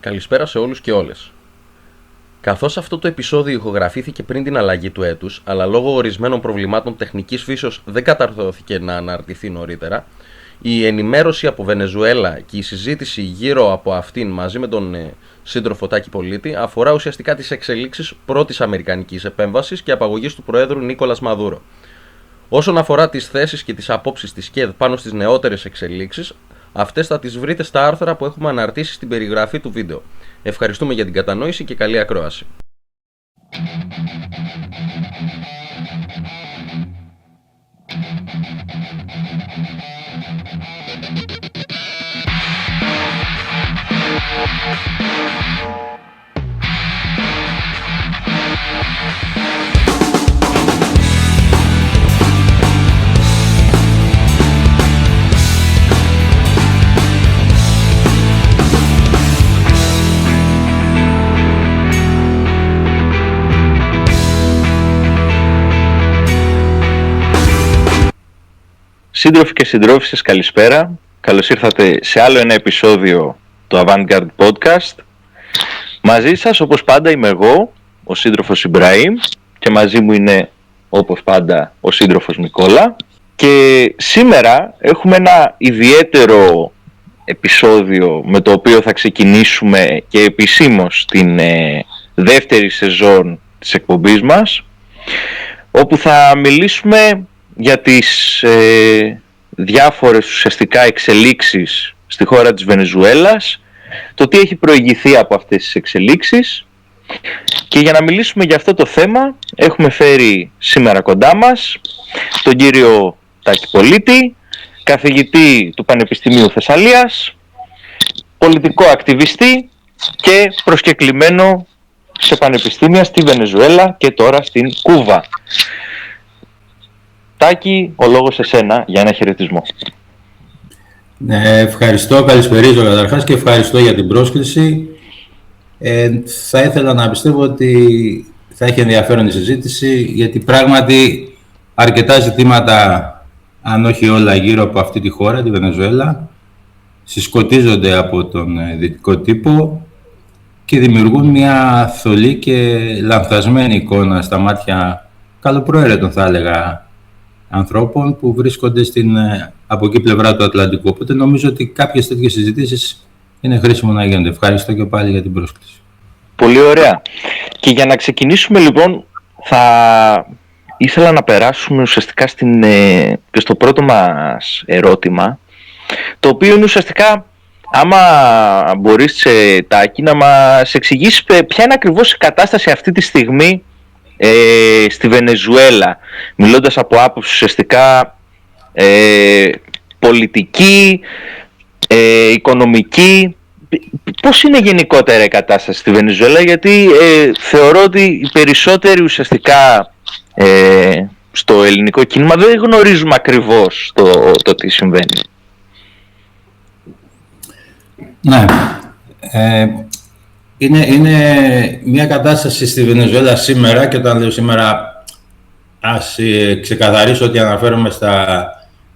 Καλησπέρα σε όλους και όλες. Καθώς αυτό το επεισόδιο ηχογραφήθηκε πριν την αλλαγή του έτους, αλλά λόγω ορισμένων προβλημάτων τεχνικής φύσεως δεν καταρθώθηκε να αναρτηθεί νωρίτερα, η ενημέρωση από Βενεζουέλα και η συζήτηση γύρω από αυτήν μαζί με τον σύντροφο Τάκη Πολίτη αφορά ουσιαστικά τις εξελίξεις πρώτης αμερικανικής επέμβασης και απαγωγής του Προέδρου Νίκολας Μαδούρο. Όσον αφορά τις θέσεις και τις απόψεις της ΚΕΔ πάνω στις νεότερες εξελίξεις, αυτές θα τις βρείτε στα άρθρα που έχουμε αναρτήσει στην περιγραφή του βίντεο. Ευχαριστούμε για την κατανόηση και καλή ακρόαση. Σύντροφοι και συντρόφισσες, καλησπέρα. Καλώς ήρθατε σε άλλο ένα επεισόδιο του Avantgarde Podcast. Μαζί σας, όπως πάντα, είμαι εγώ, ο σύντροφος Ιμπραήμ, και μαζί μου είναι, όπως πάντα, ο σύντροφος Νικόλα. Και σήμερα έχουμε ένα ιδιαίτερο επεισόδιο με το οποίο θα ξεκινήσουμε και επισήμως την δεύτερη σεζόν της εκπομπής μας, όπου θα μιλήσουμε για τις διάφορες ουσιαστικά εξελίξεις στη χώρα της Βενεζουέλας, το τι έχει προηγηθεί από αυτές τις εξελίξεις. Και για να μιλήσουμε για αυτό το θέμα έχουμε φέρει σήμερα κοντά μας τον κύριο Τάκη Πολίτη, καθηγητή του Πανεπιστημίου Θεσσαλίας, πολιτικό ακτιβιστή και προσκεκλημένο σε πανεπιστήμια στη Βενεζουέλα και τώρα στην Κούβα. Τάκη, ο λόγος σε σένα για ένα χαιρετισμό. Ευχαριστώ, καλησπερίζω καταρχάς και ευχαριστώ για την πρόσκληση. Θα ήθελα να πιστεύω ότι θα έχει ενδιαφέρον η συζήτηση, γιατί πράγματι αρκετά ζητήματα, αν όχι όλα, γύρω από αυτή τη χώρα, τη Βενεζουέλα, συσκοτίζονται από τον δυτικό τύπο και δημιουργούν μια θολή και λανθασμένη εικόνα στα μάτια καλοπροαίρετων, θα έλεγα, ανθρώπων που βρίσκονται από εκεί πλευρά του Ατλαντικού. Οπότε νομίζω ότι κάποιες τέτοιες συζητήσεις είναι χρήσιμο να γίνονται. Ευχαριστώ και πάλι για την πρόσκληση. Πολύ ωραία. Και για να ξεκινήσουμε λοιπόν, θα ήθελα να περάσουμε ουσιαστικά και στο πρώτο μας ερώτημα, το οποίο είναι ουσιαστικά, άμα μπορείς, Τάκη, να μας εξηγήσεις ποια είναι ακριβώς η κατάσταση αυτή τη στιγμή στη Βενεζουέλα, μιλώντας από άποψη ουσιαστικά πολιτική, οικονομική. Πώς είναι γενικότερα η κατάσταση στη Βενεζουέλα, γιατί θεωρώ ότι οι περισσότεροι ουσιαστικά στο ελληνικό κίνημα δεν γνωρίζουμε ακριβώς το τι συμβαίνει. Ναι. Είναι μια κατάσταση στη Βενεζουέλα σήμερα, και όταν λέω σήμερα ας ξεκαθαρίσω ότι αναφέρομαι στα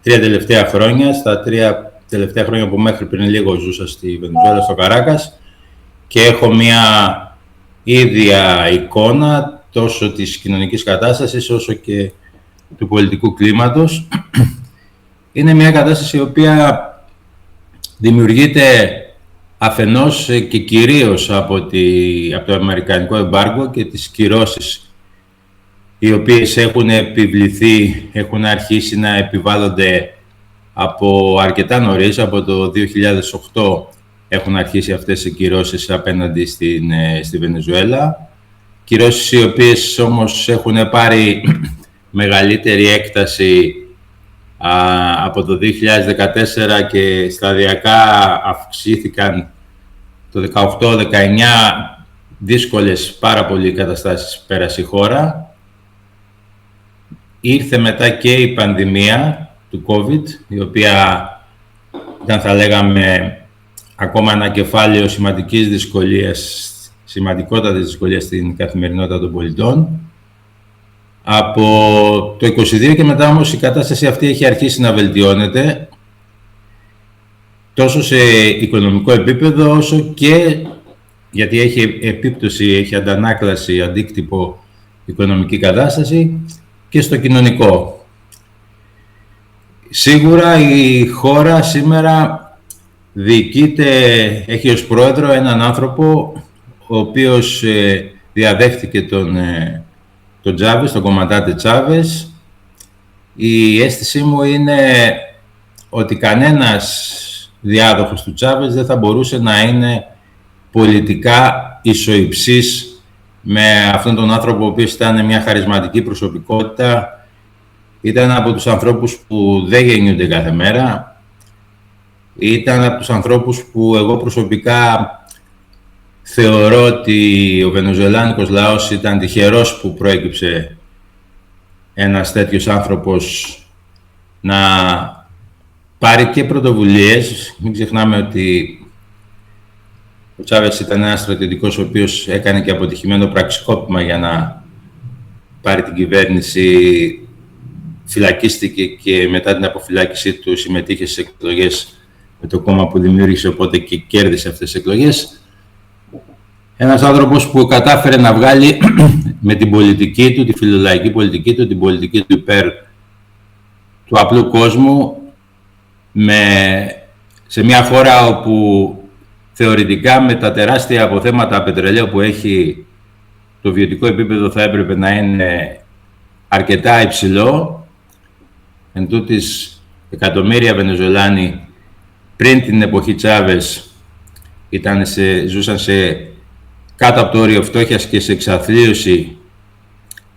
3 τελευταία χρόνια, στα 3 τελευταία χρόνια που μέχρι πριν λίγο ζούσα στη Βενεζουέλα, στο Καράκας, και έχω μια ίδια εικόνα τόσο της κοινωνικής κατάστασης όσο και του πολιτικού κλίματος. Είναι μια κατάσταση η οποία δημιουργείται αφενός και κυρίως από το αμερικανικό εμπάργκο και τις κυρώσεις οι οποίες έχουν επιβληθεί, έχουν αρχίσει να επιβάλλονται από αρκετά νωρίς. Από το 2008 έχουν αρχίσει αυτές οι κυρώσεις απέναντι στη Βενεζουέλα. Κυρώσεις οι οποίες όμως έχουν πάρει μεγαλύτερη έκταση από το 2014 και σταδιακά αυξήθηκαν το 18-19. Δύσκολες πάρα πολύ καταστάσεις πέρασε η χώρα. Ήρθε μετά και η πανδημία του COVID, η οποία ήταν, θα λέγαμε, ακόμα ένα κεφάλαιο σημαντικής δυσκολίας, σημαντικότατης δυσκολίας στην καθημερινότητα των πολιτών. Από το 2022 και μετά όμως η κατάσταση αυτή έχει αρχίσει να βελτιώνεται τόσο σε οικονομικό επίπεδο όσο και γιατί έχει επίπτωση, έχει αντανάκλαση, αντίκτυπο οικονομική κατάσταση και στο κοινωνικό. Σίγουρα η χώρα σήμερα έχει ως πρόεδρο έναν άνθρωπο ο οποίος διαδέχτηκε τον Τσάβες, τον κομματάτε Τσάβες. Η αίσθησή μου είναι ότι κανένας διάδοχος του Τσάβες δεν θα μπορούσε να είναι πολιτικά ισοϊψής με αυτόν τον άνθρωπο, ο οποίος ήταν μια χαρισματική προσωπικότητα. Ήταν από τους ανθρώπους που δεν γεννιούνται κάθε μέρα. Ήταν από τους ανθρώπους που εγώ προσωπικά θεωρώ ότι ο βενεζουελάνικος λαός ήταν τυχερός που προέκυψε ένας τέτοιος άνθρωπος να πάρει και πρωτοβουλίες. Μην ξεχνάμε ότι ο Τσάβες ήταν ένας στρατιωτικός ο οποίος έκανε και αποτυχημένο πραξικόπημα για να πάρει την κυβέρνηση. Φυλακίστηκε και μετά την αποφυλάκησή του συμμετείχε στις εκλογές με το κόμμα που δημιούργησε, οπότε και κέρδισε αυτές τις εκλογές. Ένας άνθρωπος που κατάφερε να βγάλει με την πολιτική του, τη φιλολαϊκή πολιτική του, την πολιτική του υπέρ του απλού κόσμου, σε μια χώρα όπου θεωρητικά με τα τεράστια αποθέματα πετρελαίου που έχει, το βιωτικό επίπεδο θα έπρεπε να είναι αρκετά υψηλό. Εν τούτης, εκατομμύρια Βενεζουελάνοι πριν την εποχή Τσάβες ζούσαν κάτω από το όριο φτώχειας και σε εξαθλίωση,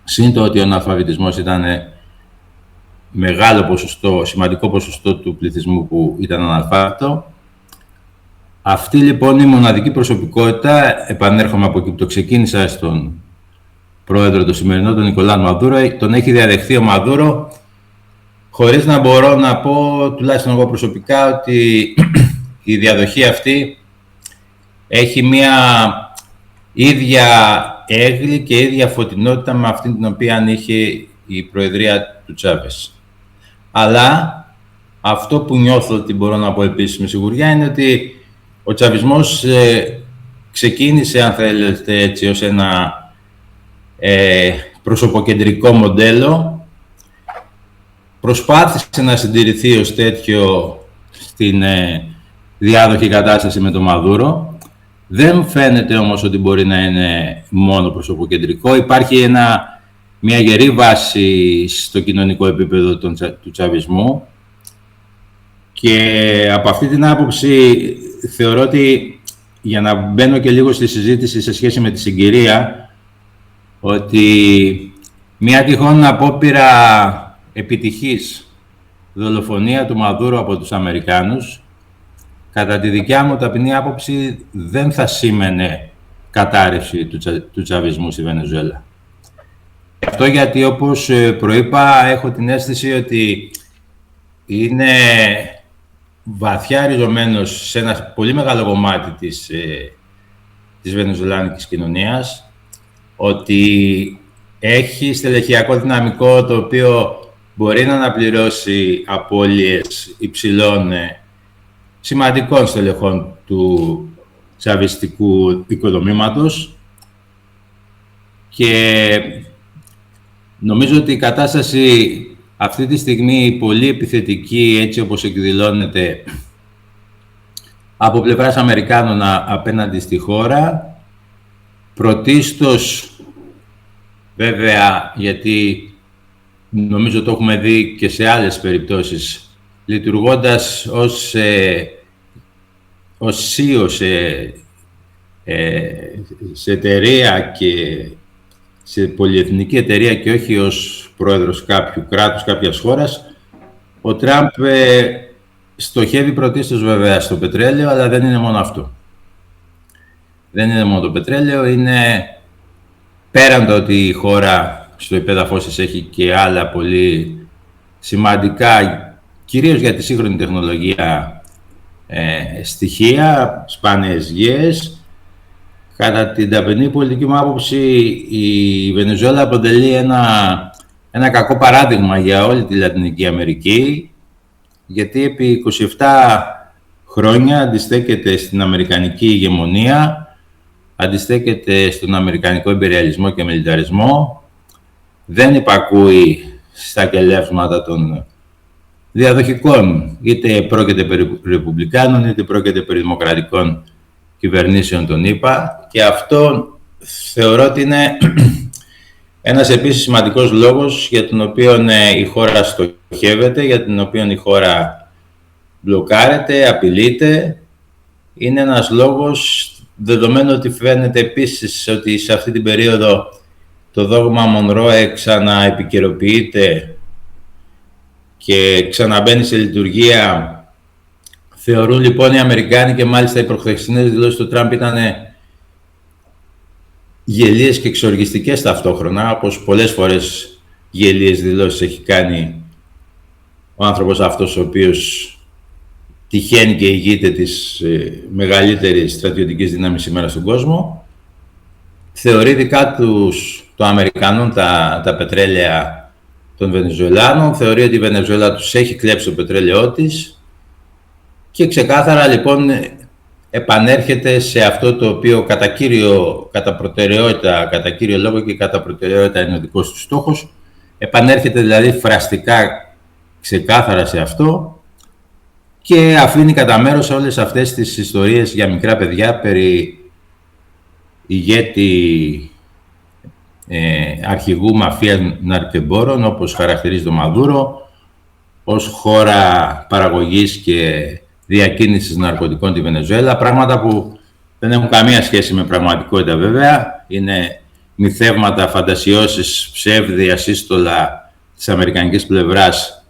σύν το ότι ο αναλφαβητισμός ήταν σημαντικό ποσοστό του πληθυσμού που ήταν αναλφάβητο. Αυτή λοιπόν η μοναδική προσωπικότητα, επανέρχομαι από εκεί που το ξεκίνησα, στον πρόεδρο του σημερινό, τον Νικολάς Μαδούρο, τον έχει διαδεχθεί ο Μαδούρο, χωρίς να μπορώ να πω, τουλάχιστον εγώ προσωπικά, ότι η διαδοχή αυτή έχει μία ίδια έγκλη και ίδια φωτεινότητα με αυτή την οποία είχε η προεδρία του Τσάβες. Αλλά αυτό που νιώθω ότι μπορώ να πω επίσης με σιγουριά είναι ότι ο τσαβισμός ξεκίνησε, αν θέλετε έτσι, ως ένα προσωποκεντρικό μοντέλο. Προσπάθησε να συντηρηθεί ως τέτοιο στην διάδοχη κατάσταση με τον Μαδούρο. Δεν φαίνεται όμως ότι μπορεί να είναι μόνο προσωποκεντρικό. Υπάρχει μια γερή βάση στο κοινωνικό επίπεδο του τσαβισμού και από αυτή την άποψη θεωρώ ότι, για να μπαίνω και λίγο στη συζήτηση σε σχέση με τη συγκυρία, ότι μια τυχόν απόπειρα επιτυχής δολοφονία του Μαδούρο από τους Αμερικάνους, κατά τη δικιά μου ταπεινή άποψη, δεν θα σήμαινε κατάρρευση του τσαβισμού στη Βενεζουέλα. Αυτό γιατί, όπως προείπα, έχω την αίσθηση ότι είναι βαθιά ριζωμένος σε ένα πολύ μεγάλο κομμάτι της βενεζουελάνικης κοινωνίας, ότι έχει στελεχειακό δυναμικό το οποίο μπορεί να αναπληρώσει απώλειες υψηλών σημαντικών στελεχών του τσαβιστικού οικοδομήματος, και νομίζω ότι η κατάσταση αυτή τη στιγμή πολύ επιθετική, έτσι όπως εκδηλώνεται από πλευράς Αμερικάνων απέναντι στη χώρα, πρωτίστως βέβαια, γιατί νομίζω το έχουμε δει και σε άλλες περιπτώσεις, λειτουργώντας ως CEO σε εταιρεία και σε πολυεθνική εταιρεία και όχι ως πρόεδρος κάποιου κράτους, κάποιας χώρας, ο Τραμπ στοχεύει πρωτίστως βέβαια στο πετρέλαιο, αλλά δεν είναι μόνο αυτό. Δεν είναι μόνο το πετρέλαιο, είναι πέραν το ότι η χώρα στο υπέδαφος της έχει και άλλα πολύ σημαντικά, κυρίως για τη σύγχρονη τεχνολογία, στοιχεία, σπάνιες γέες. Κατά την ταπεινή πολιτική μου άποψη, η Βενεζουέλα αποτελεί ένα κακό παράδειγμα για όλη τη Λατινική Αμερική, γιατί επί 27 χρόνια αντιστέκεται στην αμερικανική ηγεμονία, αντιστέκεται στον αμερικανικό ιμπεριαλισμό και μιλιταρισμό, δεν υπακούει στα κελεύσματα των διαδοχικών, είτε πρόκειται περί ρεπουμπλικάνων, είτε πρόκειται περί δημοκρατικών κυβερνήσεων των ΗΠΑ, και αυτό θεωρώ ότι είναι ένας επίσης σημαντικός λόγος για τον οποίο η χώρα στοχεύεται, για τον οποίο η χώρα μπλοκάρεται, απειλείται. Είναι ένας λόγος, δεδομένου ότι φαίνεται επίσης ότι σε αυτή την περίοδο το δόγμα Μονρόε ξαναεπικαιροποιείται και ξαναμπαίνει σε λειτουργία. Θεωρούν λοιπόν οι Αμερικάνοι, και μάλιστα οι προχθεσινές δηλώσεις του Τραμπ ήταν γελίες και εξοργιστικές ταυτόχρονα, όπως πολλές φορές γελίες δηλώσεις έχει κάνει ο άνθρωπος αυτός, ο οποίος τυχαίνει και ηγείται της μεγαλύτερης στρατιωτικής δύναμης σήμερα στον κόσμο. Θεωρεί δικά τους των Αμερικανών τα πετρέλαια των Βενεζουελάνων, θεωρεί ότι η Βενεζουέλα τους έχει κλέψει το πετρέλαιό της και ξεκάθαρα λοιπόν επανέρχεται σε αυτό το οποίο κατά προτεραιότητα, κατά κύριο λόγο και κατά προτεραιότητα είναι ο δικός του στόχος. Επανέρχεται δηλαδή φραστικά, ξεκάθαρα σε αυτό, και αφήνει κατά μέρος όλες αυτές τις ιστορίες για μικρά παιδιά περί ηγέτη αρχηγού μαφίας ναρκεμπόρων, όπως χαρακτηρίζει το Μαδούρο, ως χώρα παραγωγής και διακίνησης ναρκωτικών τη Βενεζουέλα, πράγματα που δεν έχουν καμία σχέση με πραγματικότητα βέβαια. Είναι μυθεύματα, φαντασιώσεις, ψεύδι, ασύστολα της αμερικανικής πλευράς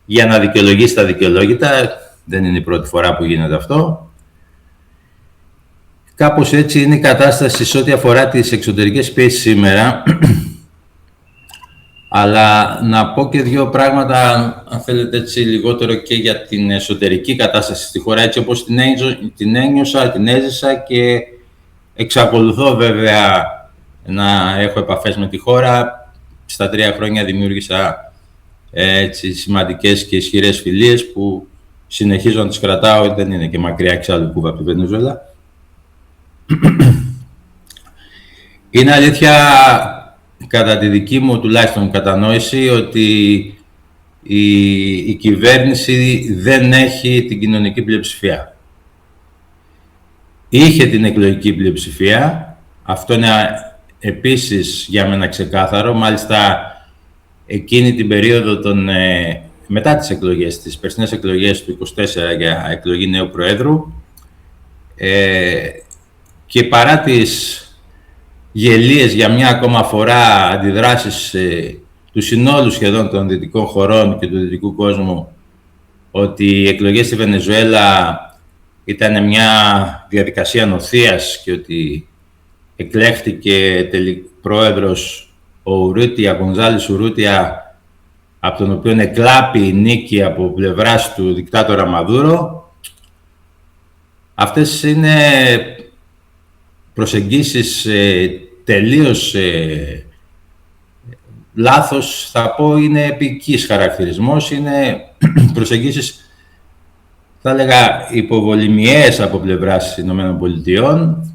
για να δικαιολογήσει τα δικαιολόγητα. Δεν είναι η πρώτη φορά που γίνεται αυτό. Κάπως έτσι είναι η κατάσταση σε ό,τι αφορά τις εξωτερικές πιέσεις σήμερα. Αλλά να πω και δύο πράγματα, αν θέλετε, έτσι λιγότερο και για την εσωτερική κατάσταση στη χώρα, έτσι όπως την ένιωσα, την έζησα, και εξακολουθώ βέβαια να έχω επαφές με τη χώρα. Στα 3 χρόνια δημιούργησα έτσι σημαντικές και ισχυρές φιλίες που συνεχίζω να τις κρατάω, δεν είναι και μακριά εξάλλου Κούβα από τη Βενεζουέλα. Είναι αλήθεια, κατά τη δική μου τουλάχιστον κατανόηση, ότι η κυβέρνηση δεν έχει την κοινωνική πλειοψηφία. Είχε την εκλογική πλειοψηφία, αυτό είναι επίσης για μένα ξεκάθαρο. Μάλιστα εκείνη την περίοδο μετά τις εκλογές, τις περσινές εκλογές του 24 για εκλογή νέου Προέδρου, και παρά τις γελίες για μια ακόμα φορά αντιδράσεις του συνόλου σχεδόν των δυτικών χωρών και του δυτικού κόσμου, ότι οι εκλογές στη Βενεζουέλα ήταν μια διαδικασία νοθείας και ότι εκλέχτηκε πρόεδρος ο Ουρούτια, Γκονζάλες Ουρούτια, από τον οποίο εκλάπη η νίκη από πλευράς του δικτάτορα Μαδούρο. Αυτές είναι προσεγγίσεις τελείως λάθος, θα πω, είναι επικής χαρακτηρισμός, είναι προσεγγίσεις, θα έλεγα, υποβολημιαίες από πλευράς Ηνωμένων Πολιτειών,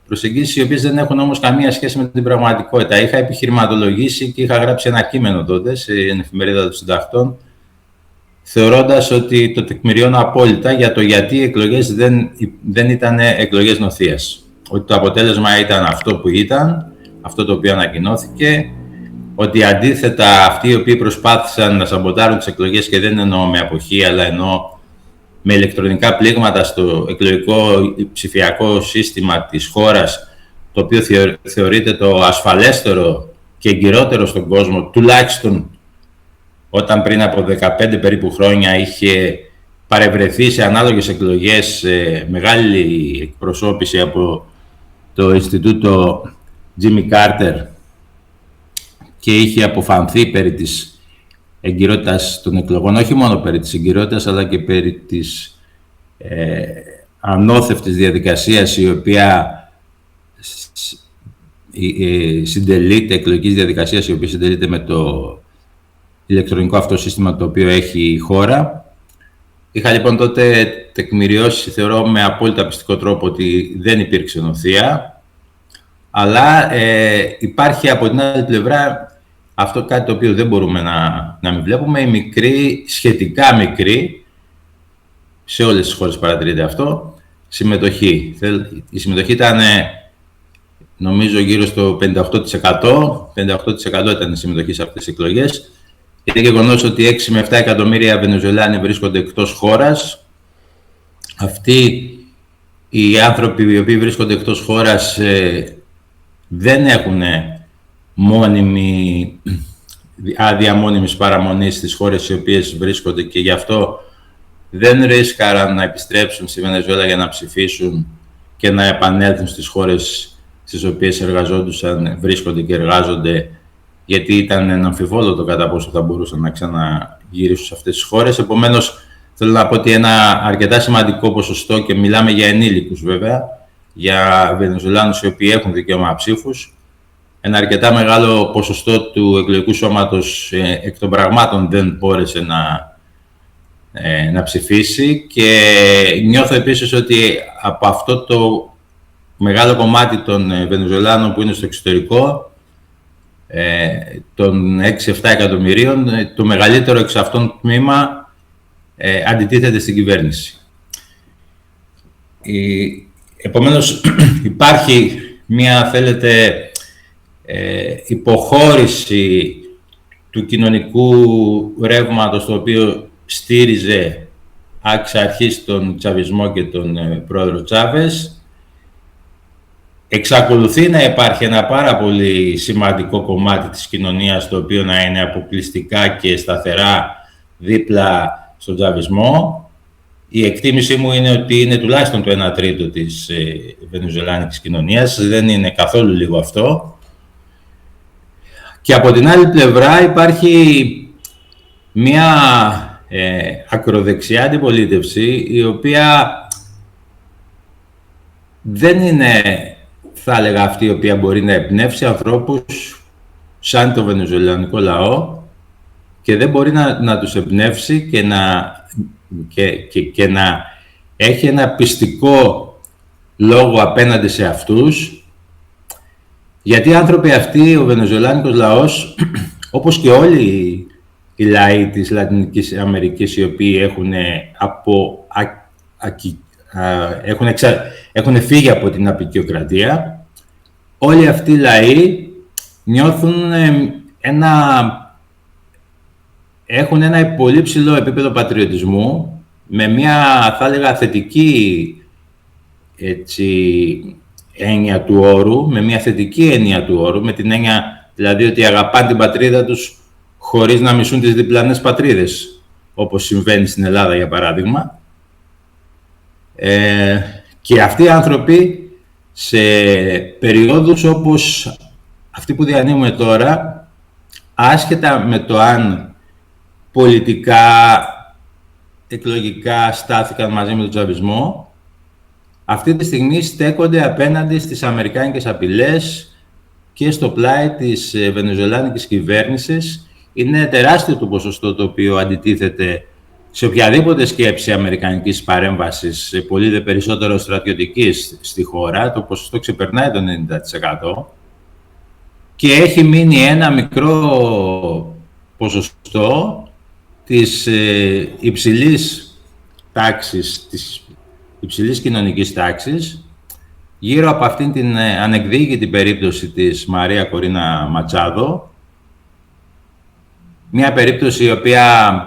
προσεγγίσεις οι οποίες δεν έχουν όμως καμία σχέση με την πραγματικότητα. Είχα επιχειρηματολογήσει και είχα γράψει ένα κείμενο τότε στην εφημερίδα των Συντακτών, θεωρώντας ότι το τεκμηριώνω απόλυτα για το γιατί οι εκλογές δεν ήταν εκλογές νοθείας. Ότι το αποτέλεσμα ήταν αυτό που ήταν, αυτό το οποίο ανακοινώθηκε, ότι αντίθετα αυτοί οι οποίοι προσπάθησαν να σαμποτάρουν τις εκλογές, και δεν εννοώ με αποχή, αλλά εννοώ με ηλεκτρονικά πλήγματα στο εκλογικό ψηφιακό σύστημα της χώρας, το οποίο θεωρείται το ασφαλέστερο και εγκυρότερο στον κόσμο, τουλάχιστον όταν πριν από 15 περίπου χρόνια είχε παρευρεθεί σε ανάλογες εκλογές μεγάλη εκπροσώπηση από το Ινστιτούτο Jimmy Carter και είχε αποφανθεί περί της εγκυρότητας των εκλογών, όχι μόνο περί της εγκυρότητας, αλλά και περί της ανώθευτης διαδικασίας η οποία συντελείται, εκλογικής διαδικασίας η οποία συντελείται με το ηλεκτρονικό αυτό σύστημα το οποίο έχει η χώρα. Είχα λοιπόν τότε τεκμηριώσει, θεωρώ με απόλυτα πιστικό τρόπο, ότι δεν υπήρξε νοθεία, αλλά υπάρχει από την άλλη πλευρά αυτό κάτι το οποίο δεν μπορούμε να μην βλέπουμε, η μικρή, σχετικά μικρή, σε όλες τις χώρες παρατηρείται αυτό, συμμετοχή. Η συμμετοχή ήταν, νομίζω, γύρω στο 58%. 58% ήταν η συμμετοχή σε αυτές τις εκλογές. Είναι γεγονός ότι 6 με 7 εκατομμύρια Βενεζουελάνοι βρίσκονται εκτός χώρας. Αυτοί οι άνθρωποι οι οποίοι βρίσκονται εκτός χώρας δεν έχουν άδεια μόνιμης παραμονής στις χώρες οι οποίες βρίσκονται, και γι' αυτό δεν ρίσκαραν να επιστρέψουν στη Βενεζουέλα για να ψηφίσουν και να επανέλθουν στις χώρες στις οποίες εργαζόντουσαν, βρίσκονται και εργάζονται, γιατί ήταν αμφιβόλωτο κατά πόσο θα μπορούσαν να ξαναγυρίσουν σε αυτές τις χώρες. Επομένως, θέλω να πω ότι ένα αρκετά σημαντικό ποσοστό, και μιλάμε για ενήλικους βέβαια, για Βενεζουελάνους οι οποίοι έχουν δικαίωμα ψήφους, ένα αρκετά μεγάλο ποσοστό του εκλογικού σώματος εκ των πραγμάτων δεν μπόρεσε να ψηφίσει, και νιώθω επίσης ότι από αυτό το μεγάλο κομμάτι των Βενεζουελάνων που είναι στο εξωτερικό, των 6-7 εκατομμυρίων, το μεγαλύτερο εξ αυτών τμήμα αντιτίθεται στην κυβέρνηση. Επομένως, υπάρχει μια, θέλετε, υποχώρηση του κοινωνικού ρεύματος, το οποίο στήριζε άξα αρχής τον τσαβισμό και τον πρόεδρο Τσάβες. Εξακολουθεί να υπάρχει ένα πάρα πολύ σημαντικό κομμάτι της κοινωνίας, το οποίο να είναι αποκλειστικά και σταθερά δίπλα στον τσαβισμό. Η εκτίμησή μου είναι ότι είναι τουλάχιστον το 1 τρίτο της βενεζουελάνικης κοινωνίας, δεν είναι καθόλου λίγο αυτό. Και από την άλλη πλευρά υπάρχει μια ακροδεξιά αντιπολίτευση, η οποία δεν είναι, θα έλεγα, αυτή η οποία μπορεί να εμπνεύσει ανθρώπους σαν το βενεζουελανικό λαό, και δεν μπορεί να τους εμπνεύσει και να έχει ένα πιστικό λόγο απέναντι σε αυτούς, γιατί οι άνθρωποι αυτοί, ο βενεζουελάνικος λαός, όπως και όλοι οι λαοί της Λατινικής Αμερικής, οι οποίοι έχουν φύγει από την αποικιοκρατία, όλοι αυτοί οι λαοί έχουν ένα πολύ ψηλό επίπεδο πατριωτισμού, με μια, θα έλεγα, θετική έννοια του όρου, με την έννοια δηλαδή ότι αγαπάνε την πατρίδα τους χωρίς να μισούν τις διπλανές πατρίδες, όπως συμβαίνει στην Ελλάδα για παράδειγμα. Και αυτοί οι άνθρωποι, σε περιόδους όπως αυτή που διανύουμε τώρα, άσχετα με το αν πολιτικά, εκλογικά στάθηκαν μαζί με τον τσαβισμό, αυτή τη στιγμή στέκονται απέναντι στις αμερικάνικες απειλές και στο πλάι της βενεζουελάνικης κυβέρνησης. Είναι τεράστιο το ποσοστό το οποίο αντιτίθεται σε οποιαδήποτε σκέψη αμερικανικής παρέμβασης, πολύ δε περισσότερο στρατιωτικής στη χώρα. Το ποσοστό ξεπερνάει το 90%, και έχει μείνει ένα μικρό ποσοστό της υψηλής τάξης, της υψηλής κοινωνικής τάξης, γύρω από αυτήν την ανεκδίκητη περίπτωση της Μαρία Κορίνα Ματσάδο, μια περίπτωση η οποία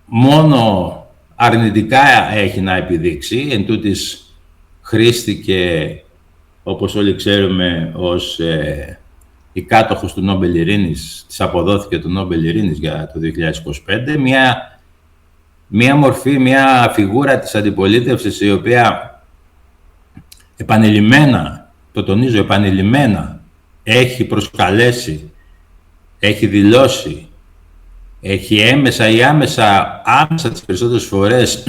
μόνο αρνητικά έχει να επιδείξει, εν τούτης χρήστηκε, όπως όλοι ξέρουμε, ως η κάτοχος του Νόμπελ Ειρήνης, της αποδόθηκε το Νόμπελ Ειρήνης για το 2025, μια μορφή, μια φιγούρα της αντιπολίτευσης, η οποία επανειλημμένα, το τονίζω επανειλημμένα, έχει προσκαλέσει, έχει δηλώσει, έχει έμεσα ή άμεσα τις περισσότερες φορές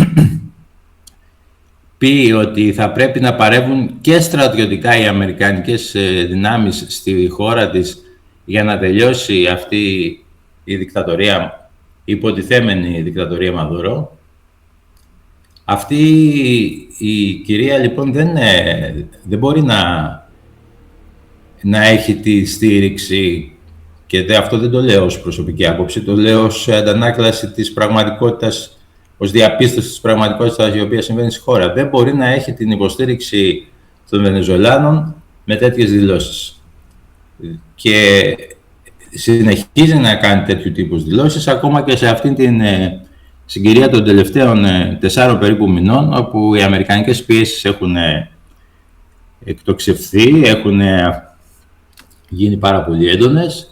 πει ότι θα πρέπει να παρεύουν και στρατιωτικά οι αμερικανικές δυνάμεις στη χώρα της για να τελειώσει αυτή η δικτατορία, η υποτιθέμενη δικτατορία Μαδούρο. Αυτή η κυρία λοιπόν δεν μπορεί να έχει τη στήριξη, και αυτό δεν το λέω ως προσωπική άποψη, το λέω ως αντανάκλαση της πραγματικότητας, ως διαπίστωση της πραγματικότητας η οποία συμβαίνει στη χώρα. Δεν μπορεί να έχει την υποστήριξη των Βενεζουελάνων με τέτοιες δηλώσεις. Και συνεχίζει να κάνει τέτοιου τύπου δηλώσεις, ακόμα και σε αυτήν την συγκυρία των τελευταίων 4 περίπου μηνών, όπου οι αμερικανικές πιέσεις έχουν εκτοξευθεί, έχουν γίνει πάρα πολύ έντονες.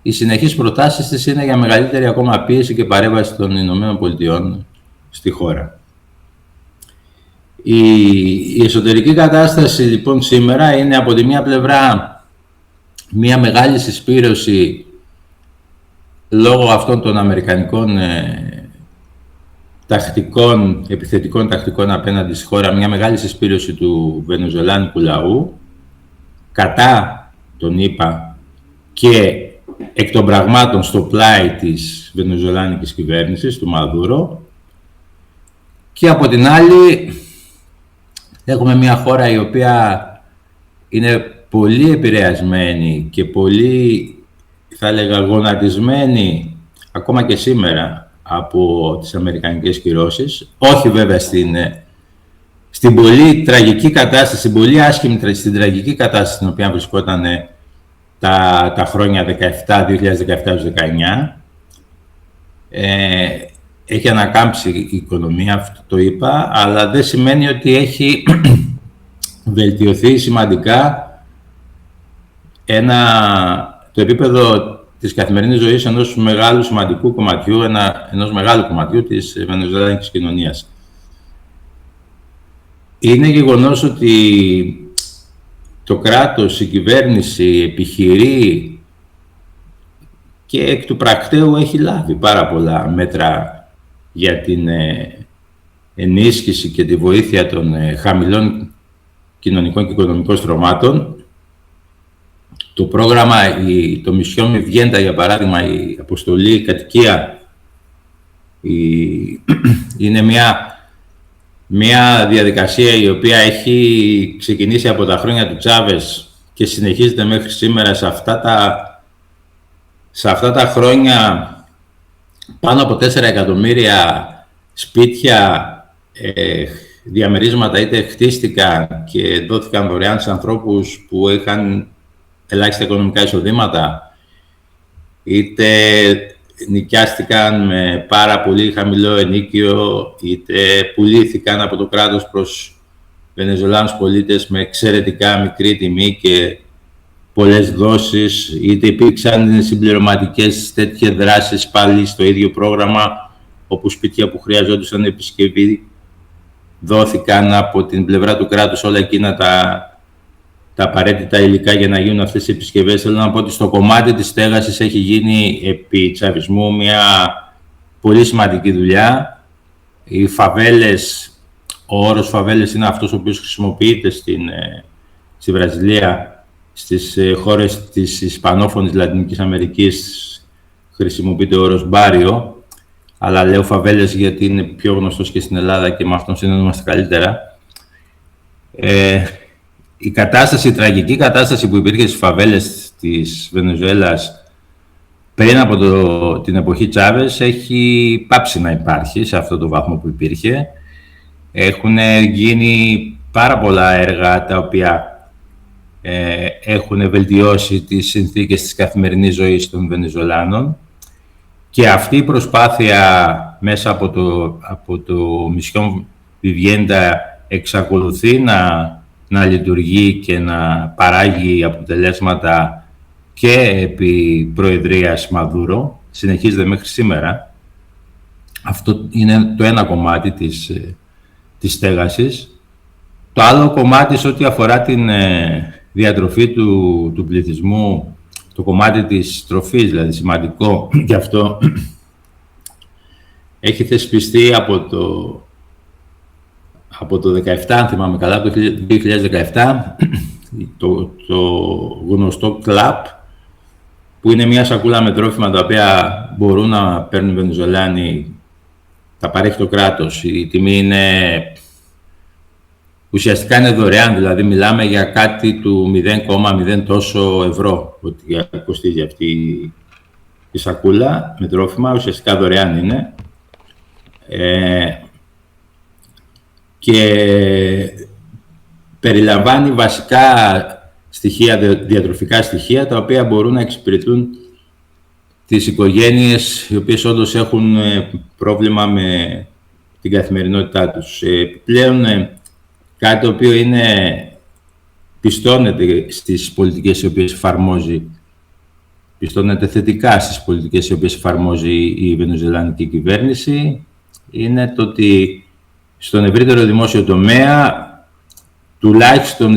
Οι συνεχείς προτάσεις της είναι για μεγαλύτερη ακόμα πίεση και παρέμβαση των Ηνωμένων Πολιτειών στη χώρα. Η εσωτερική κατάσταση λοιπόν σήμερα είναι από τη μία πλευρά μια μεγάλη συσπήρωση λόγω αυτών των αμερικανικών επιθετικών τακτικών απέναντι στη χώρα, μια μεγάλη συσπήρωση του βενεζουελάνικου λαού κατά τον ΗΠΑ και εκ των πραγμάτων στο πλάι της βενεζουελάνικης κυβέρνησης, του Μαδούρο, και από την άλλη έχουμε μια χώρα η οποία είναι πολύ επηρεασμένη και πολύ, θα έλεγα, γονατισμένη ακόμα και σήμερα από τις αμερικανικές κυρώσεις. Όχι βέβαια στην πολύ τραγική κατάσταση, στην πολύ άσχημη, στην τραγική κατάσταση στην οποία βρισκόταν τα χρόνια 2017-2019. Έχει ανακάμψει η οικονομία, αυτό το είπα, αλλά δεν σημαίνει ότι έχει βελτιωθεί σημαντικά το επίπεδο της καθημερινής ζωής ενός μεγάλου σημαντικού κομματιού, ενός μεγάλου κομματιού της βενεζουελάνικης κοινωνίας. Είναι γεγονός ότι το κράτος, η κυβέρνηση επιχειρεί και εκ του πρακτέου έχει λάβει πάρα πολλά μέτρα για την ενίσχυση και τη βοήθεια των χαμηλών κοινωνικών και οικονομικών στρωμάτων. Το πρόγραμμα, το Mission Vivienda, για παράδειγμα, η αποστολή κατοικία, είναι μια διαδικασία η οποία έχει ξεκινήσει από τα χρόνια του Τσάβες και συνεχίζεται μέχρι σήμερα. Σε αυτά τα χρόνια πάνω από 4 εκατομμύρια σπίτια, διαμερίσματα είτε χτίστηκαν και δόθηκαν δωρεάν σε ανθρώπους που είχαν ελάχιστα οικονομικά εισοδήματα, είτε νοικιάστηκαν με πάρα πολύ χαμηλό ενοίκιο, είτε πουλήθηκαν από το κράτος προς Βενεζουελάνους πολίτες με εξαιρετικά μικρή τιμή και πολλές δόσεις, είτε υπήρξαν συμπληρωματικές τέτοιες δράσεις πάλι στο ίδιο πρόγραμμα, όπου σπίτια που χρειαζόντουσαν επισκευή δόθηκαν από την πλευρά του κράτους όλα εκείνα τα απαραίτητα υλικά για να γίνουν αυτές οι επισκευές. Θέλω να πω ότι στο κομμάτι της στέγασης έχει γίνει επί τσαβισμού μια πολύ σημαντική δουλειά. Οι φαβέλες, ο όρος φαβέλες είναι αυτός ο οποίος χρησιμοποιείται στη Βραζιλία, στις χώρες της Ισπανόφωνης Λατινικής Αμερικής χρησιμοποιείται ο όρος μπάριο, αλλά λέω φαβέλες γιατί είναι πιο γνωστός και στην Ελλάδα και με αυτόν συνεννόμαστε καλύτερα. Η τραγική κατάσταση που υπήρχε στις φαβέλες της Βενεζουέλας πριν από την εποχή Τσάβες έχει πάψει να υπάρχει σε αυτό το βαθμό που υπήρχε. Έχουν γίνει πάρα πολλά έργα τα οποία έχουν βελτιώσει τις συνθήκες της καθημερινής ζωής των Βενεζουελάνων, και αυτή η προσπάθεια μέσα από το Mission Vivienda εξακολουθεί να λειτουργεί και να παράγει αποτελέσματα και επί προεδρίας Μαδούρο, συνεχίζεται μέχρι σήμερα. Αυτό είναι το ένα κομμάτι της στέγασης. Το άλλο κομμάτι, σε ό,τι αφορά την διατροφή του πληθυσμού, το κομμάτι της τροφής, δηλαδή σημαντικό γι' αυτό, έχει θεσπιστεί από το 2017, αν θυμάμαι καλά, από το 2017, το γνωστό CLAP, που είναι μια σακούλα με τρόφιμα τα οποία μπορούν να παίρνουν οι Βενεζουελάνοι τα παρέχει το κράτος. Η τιμή ουσιαστικά είναι δωρεάν, δηλαδή μιλάμε για κάτι του 0,0 τόσο ευρώ ότι κοστίζει αυτή η σακούλα με τρόφιμα, ουσιαστικά δωρεάν είναι. Και περιλαμβάνει βασικά στοιχεία, διατροφικά στοιχεία, τα οποία μπορούν να εξυπηρετούν τις οικογένειες οι οποίες όντως έχουν πρόβλημα με την καθημερινότητά τους. Πλέον κάτι το οποίο πιστώνεται στις πολιτικές οι οποίες εφαρμόζει, πιστώνεται θετικά στις πολιτικές οι οποίες εφαρμόζει η βενεζουελανική κυβέρνηση, είναι το ότι στον ευρύτερο δημόσιο τομέα, τουλάχιστον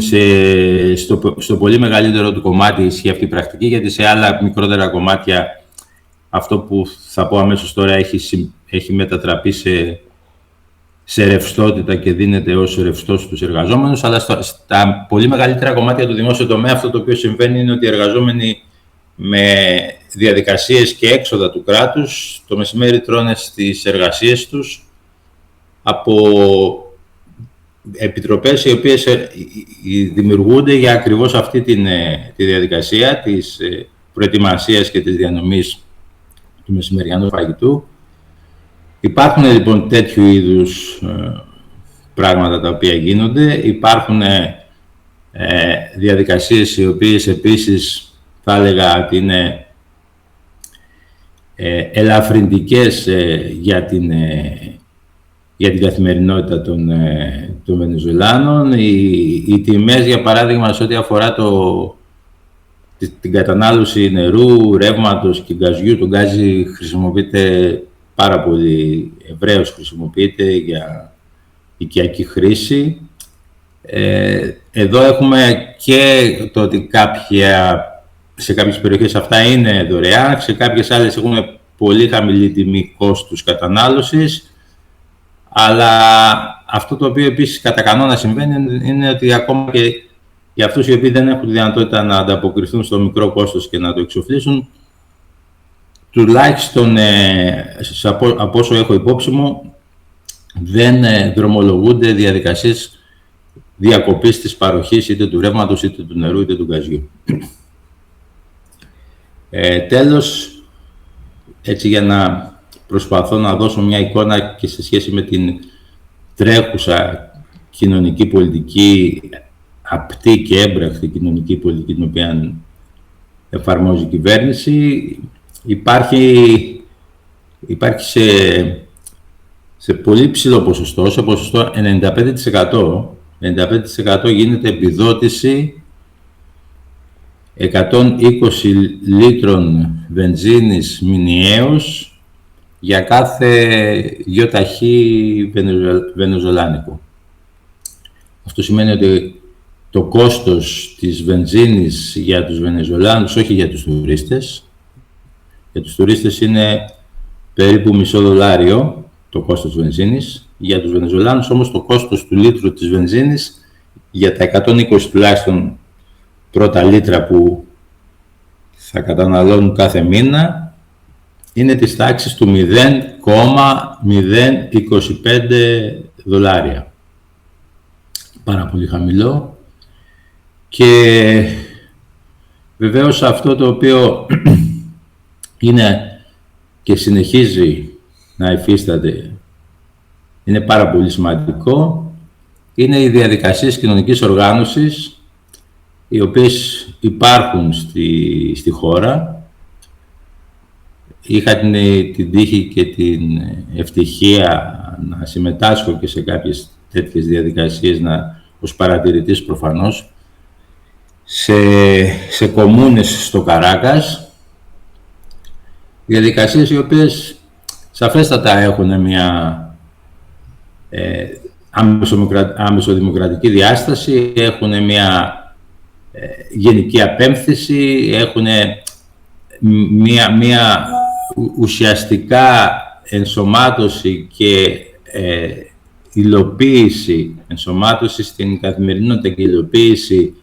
στο πολύ μεγαλύτερο του κομμάτι ισχύει αυτή η πρακτική, γιατί σε άλλα μικρότερα κομμάτια αυτό που θα πω αμέσως τώρα έχει μετατραπεί σε ρευστότητα και δίνεται ως ρευστό στους εργαζόμενους, αλλά στα πολύ μεγαλύτερα κομμάτια του δημόσιου τομέα αυτό το οποίο συμβαίνει είναι ότι οι εργαζόμενοι με διαδικασίες και έξοδα του κράτους το μεσημέρι τρώνε στις εργασίες τους από επιτροπές οι οποίες δημιουργούνται για ακριβώς αυτή τη διαδικασία της προετοιμασίας και της διανομής του μεσημεριανού φαγητού. Υπάρχουν λοιπόν τέτοιου είδους πράγματα τα οποία γίνονται. Υπάρχουν διαδικασίες οι οποίες επίσης θα έλεγα ότι είναι ελαφρυντικές για την καθημερινότητα των Βενεζουελάνων. Οι τιμές, για παράδειγμα, σε ό,τι αφορά την κατανάλωση νερού, ρεύματος και γκαζιού, το γκάζι χρησιμοποιείται πάρα πολύ ευρέως, χρησιμοποιείται για οικιακή χρήση. Εδώ έχουμε και το ότι σε κάποιες περιοχές αυτά είναι δωρεάν, σε κάποιες άλλες έχουμε πολύ χαμηλή τιμή κόστους κατανάλωσης, αλλά αυτό το οποίο επίσης κατά κανόνα συμβαίνει είναι ότι ακόμα και για αυτούς οι οποίοι δεν έχουν τη δυνατότητα να ανταποκριθούν στο μικρό κόστος και να το εξοφλήσουν, τουλάχιστον από όσο έχω υπόψη μου, δεν δρομολογούνται διαδικασίες διακοπής της παροχής είτε του ρεύματος, είτε του νερού, είτε του γκαζιού. Τέλος, έτσι για να προσπαθώ να δώσω μια εικόνα και σε σχέση με την τρέχουσα κοινωνική πολιτική, απτή και έμπρακτη κοινωνική πολιτική την οποία εφαρμόζει η κυβέρνηση, υπάρχει σε πολύ ψηλό ποσοστό, σε ποσοστό 95%, 95% γίνεται επιδότηση 120 λίτρων βενζίνης μηνιαίως για κάθε γιοταχή βενεζολάνικο. Αυτό σημαίνει ότι το κόστος της βενζίνης για τους Βενεζολάνους, όχι για τους τουρίστες, για τους τουρίστες είναι περίπου $0,5 το κόστος βενζίνης. Για τους Βενεζολάνους όμως το κόστος του λίτρου της βενζίνης για τα 120 τουλάχιστον πρώτα λίτρα που θα καταναλώνουν κάθε μήνα είναι της τάξης του $0,025. Πάρα πολύ χαμηλό. Και βεβαίως αυτό το οποίο είναι και συνεχίζει να υφίσταται, είναι πάρα πολύ σημαντικό, είναι οι διαδικασίες κοινωνικής οργάνωσης οι οποίες υπάρχουν στη χώρα. Είχα την τύχη και την ευτυχία να συμμετάσχω και σε κάποιες τέτοιες διαδικασίες, ως παρατηρητής προφανώς, σε κομμούνες στο Καράκας, διαδικασίες οι οποίες σαφέστατα έχουν μια άμεσοδημοκρατική διάσταση, έχουν μια γενική απέμφθηση, έχουν μια ουσιαστικά ενσωμάτωση και ενσωμάτωση στην καθημερινότητα και υλοποίηση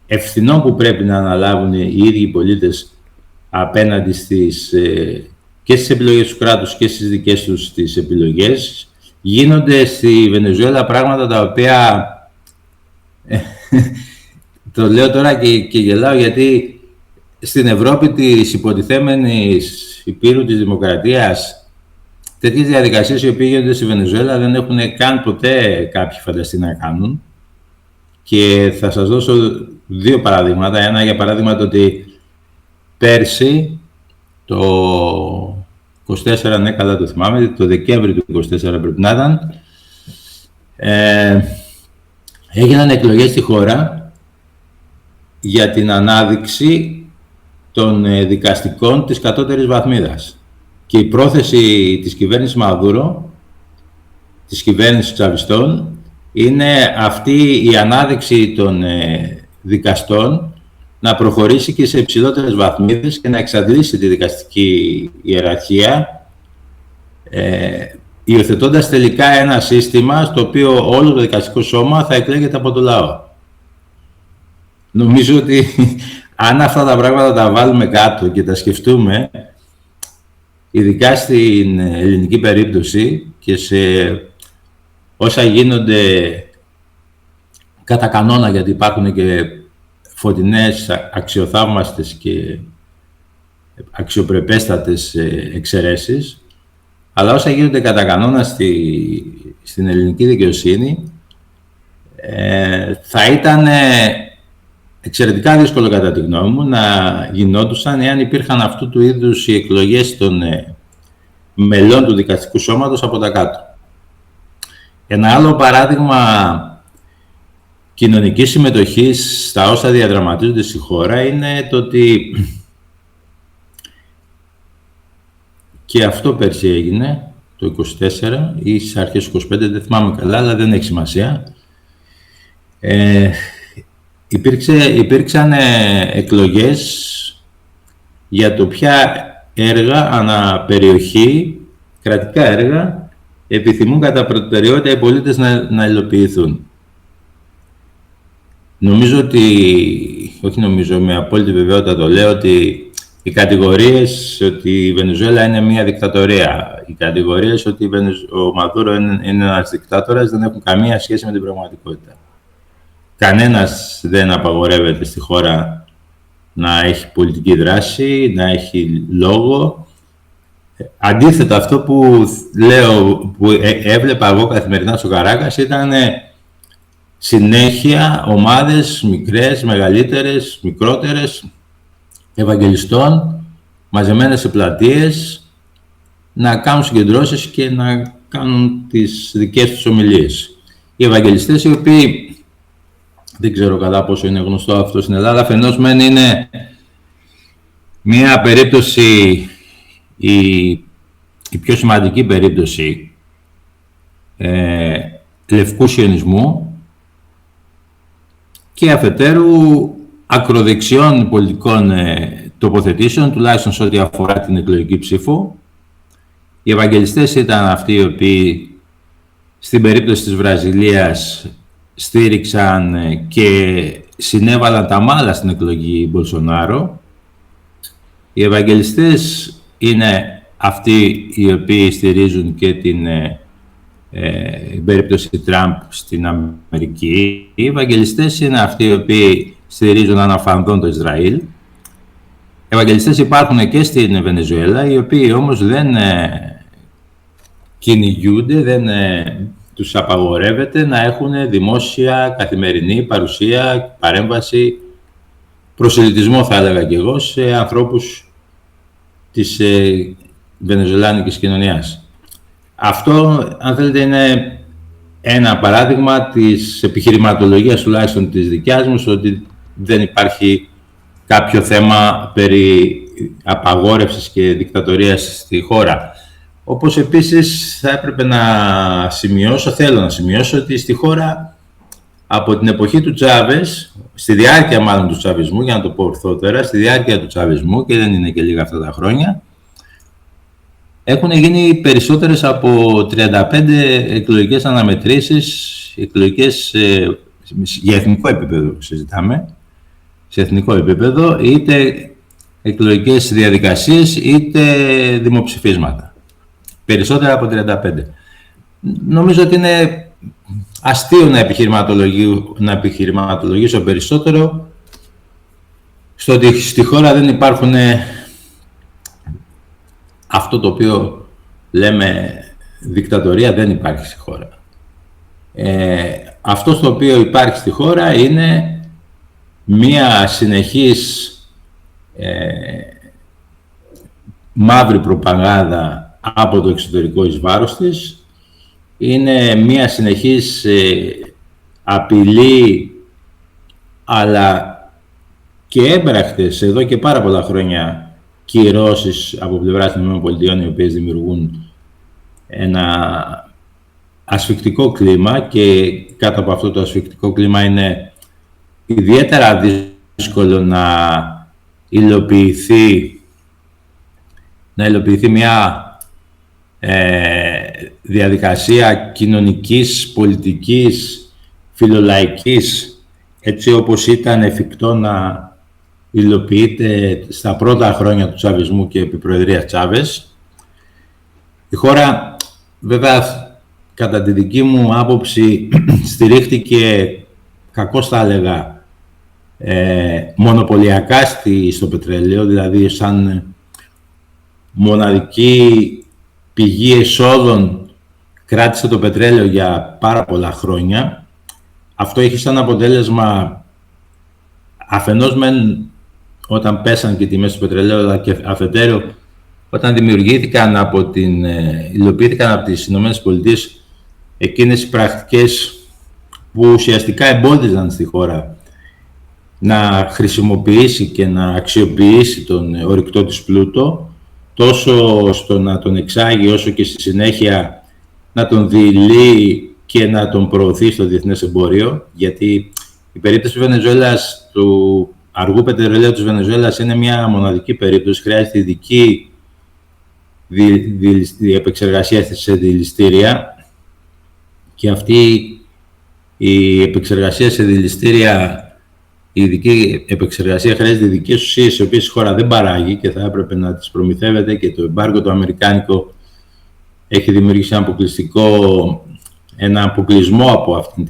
ευθυνών που πρέπει να αναλάβουν οι ίδιοι πολίτες απέναντι και στις επιλογές του κράτους και στις δικές τους τις επιλογές. Γίνονται στη Βενεζουέλα πράγματα τα οποία το λέω τώρα και γελάω, γιατί στην Ευρώπη της υποτιθέμενης υπήρου της δημοκρατίας τέτοιες διαδικασίες οι οποίες γίνονται στη Βενεζουέλα δεν έχουν καν ποτέ κάποιοι φανταστεί να κάνουν. Και θα σας δώσω δύο παραδείγματα. Ένα, για παράδειγμα, το ότι πέρσι, το 24, ναι, καλά το θυμάμαι, το Δεκέμβρη του 24 πρέπει να ήταν, έγιναν εκλογές στη χώρα για την ανάδειξη των δικαστικών της κατώτερης βαθμίδας. Και η πρόθεση της κυβέρνησης Μαδούρο, της κυβέρνησης Τσαβιστών, είναι αυτή η ανάδειξη των δικαστών να προχωρήσει και σε υψηλότερες βαθμίδες και να εξαντλήσει τη δικαστική ιεραρχία, υιοθετώντας τελικά ένα σύστημα στο οποίο όλο το δικαστικό σώμα θα εκλέγεται από το λαό. Νομίζω ότι αν αυτά τα πράγματα τα βάλουμε κάτω και τα σκεφτούμε, ειδικά στην ελληνική περίπτωση και σε όσα γίνονται κατά κανόνα, γιατί υπάρχουν και φωτεινές, αξιοθαύμαστες και αξιοπρεπέστατες εξαιρέσεις, αλλά όσα γίνονται κατά κανόνα στην ελληνική δικαιοσύνη, θα ήταν εξαιρετικά δύσκολο κατά τη γνώμη μου να γινόντουσαν εάν υπήρχαν αυτού του είδους οι εκλογές των μελών του δικαστικού σώματος από τα κάτω. Ένα άλλο παράδειγμα κοινωνικής συμμετοχής στα όσα διαδραματίζονται στη χώρα είναι το ότι και αυτό πέρσι έγινε, το 24 ή στις αρχές του 25, δεν θυμάμαι καλά, αλλά δεν έχει σημασία. Υπήρξαν εκλογές για το ποια έργα αναπεριοχή, κρατικά έργα, επιθυμούν κατά προτεραιότητα οι πολίτες να υλοποιηθούν. Νομίζω ότι, όχι νομίζω, με απόλυτη βεβαιότητα το λέω, ότι οι κατηγορίες ότι η Βενεζουέλα είναι μια δικτατορία, οι κατηγορίες ότι ο Μαδούρο είναι ένας δικτάτορας δεν έχουν καμία σχέση με την πραγματικότητα. Κανένας δεν απαγορεύεται στη χώρα να έχει πολιτική δράση, να έχει λόγο. Αντίθετα, αυτό που λέω, που έβλεπα εγώ καθημερινά στο Καράκας, ήταν συνέχεια ομάδες μικρές, μεγαλύτερες, μικρότερες, ευαγγελιστών, μαζεμένες σε πλατείες, να κάνουν συγκεντρώσεις και να κάνουν τις δικές τους ομιλίες. Οι ευαγγελιστές, οι οποίοι, δεν ξέρω κατά πόσο είναι γνωστό αυτό στην Ελλάδα, αφενός μεν είναι μία περίπτωση, η πιο σημαντική περίπτωση λευκού σιωνισμού, και αφετέρου ακροδεξιών πολιτικών τοποθετήσεων, τουλάχιστον σε ό,τι αφορά την εκλογική ψήφο. Οι ευαγγελιστές ήταν αυτοί οι οποίοι στην περίπτωση της Βραζιλίας στήριξαν και συνέβαλαν τα μάλα στην εκλογή Μπολσονάρο. Οι ευαγγελιστές είναι αυτοί οι οποίοι στηρίζουν και την περίπτωση Τραμπ στην Αμερική. Οι ευαγγελιστές είναι αυτοί οι οποίοι στηρίζουν αναφανδόν το Ισραήλ. Οι ευαγγελιστές υπάρχουν και στην Βενεζουέλα, οι οποίοι όμως δεν κυνηγούνται, δεν τους απαγορεύεται να έχουν δημόσια καθημερινή παρουσία, παρέμβαση, προσελητισμό θα έλεγα και εγώ, σε ανθρώπους της βενεζουελάνικης κοινωνίας. Αυτό, αν θέλετε, είναι ένα παράδειγμα της επιχειρηματολογίας, τουλάχιστον της δικιάς μου, ότι δεν υπάρχει κάποιο θέμα περί απαγόρευσης και δικτατορίας στη χώρα. Όπως επίσης θα έπρεπε να σημειώσω, θέλω να σημειώσω, ότι στη χώρα από την εποχή του Τσάβες, στη διάρκεια μάλλον του τσαβισμού, για να το πω ορθότερα, στη διάρκεια του τσαβισμού, και δεν είναι και λίγα αυτά τα χρόνια, έχουν γίνει περισσότερες από 35 εκλογικές αναμετρήσεις, εκλογικές για εθνικό επίπεδο συζητάμε, σε εθνικό επίπεδο, είτε εκλογικές διαδικασίες είτε δημοψηφίσματα. Περισσότερα από 35. Νομίζω ότι είναι αστείο να επιχειρηματολογήσω περισσότερο στο ότι στη χώρα δεν υπάρχουν αυτό το οποίο λέμε δικτατορία, δεν υπάρχει στη χώρα. Αυτό στο οποίο υπάρχει στη χώρα είναι μία συνεχής μαύρη προπαγάνδα από το εξωτερικό εις βάρος της. Είναι μία συνεχής απειλή, αλλά και έμπρακτες εδώ και πάρα πολλά χρόνια κυρώσεις από πλευράς των ΗΠΑ, οι οποίες δημιουργούν ένα ασφικτικό κλίμα, και κάτω από αυτό το ασφικτικό κλίμα είναι ιδιαίτερα δύσκολο να υλοποιηθεί μια διαδικασία κοινωνικής, πολιτικής, φιλολαϊκής, έτσι όπως ήταν εφικτό να υλοποιείται στα πρώτα χρόνια του τσαβισμού και επί προεδρίας Τσάβες. Η χώρα, βέβαια, κατά τη δική μου άποψη, στηρίχτηκε, κακώς θα έλεγα, μονοπωλιακά στο πετρέλαιο, δηλαδή σαν μοναδική πηγή εσόδων κράτησε το πετρέλαιο για πάρα πολλά χρόνια. Αυτό έχει σαν αποτέλεσμα, αφενός μεν όταν πέσαν και οι τιμές του πετρελαίου, αλλά και αφετέρου όταν υλοποιήθηκαν από τις ΗΠΑ εκείνες οι πρακτικές που ουσιαστικά εμπόδιζαν στη χώρα να χρησιμοποιήσει και να αξιοποιήσει τον ορυκτό της πλούτο, τόσο στο να τον εξάγει, όσο και στη συνέχεια να τον δειλεί και να τον προωθεί στο διεθνές εμπόριο. Γιατί η περίπτωση της Βενεζουέλας, του αργού πετρελαίου της Βενεζουέλας, είναι μια μοναδική περίπτωση. Χρειάζεται ειδική επεξεργασία σε δηληστήρια, και αυτή η επεξεργασία σε δηληστήρια, η ειδική επεξεργασία χρειάζεται ειδικές ουσίες, τις οποίες η χώρα δεν παράγει και θα έπρεπε να τις προμηθεύεται, και το εμπάργκο το αμερικάνικο έχει δημιουργήσει ένα αποκλεισμό από αυτήν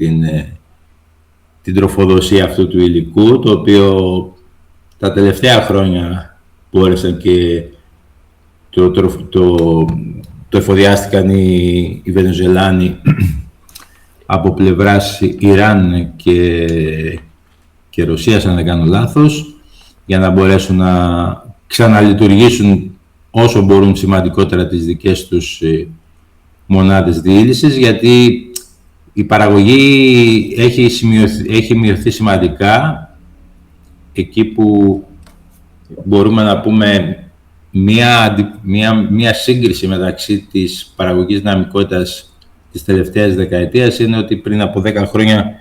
την τροφοδοσία αυτού του υλικού, το οποίο τα τελευταία χρόνια μπόρεσαν και το εφοδιάστηκαν οι Βενεζουελάνοι από πλευράς Ιράν και Ρωσίας, αν δεν κάνω λάθος, για να μπορέσουν να ξαναλειτουργήσουν όσο μπορούν σημαντικότερα τις δικές τους μονάδες διήλυσης, γιατί η παραγωγή έχει μειωθεί σημαντικά. Εκεί που μπορούμε να πούμε μία σύγκριση μεταξύ της παραγωγής δυναμικότητας της τελευταίας δεκαετίας είναι ότι πριν από 10 χρόνια,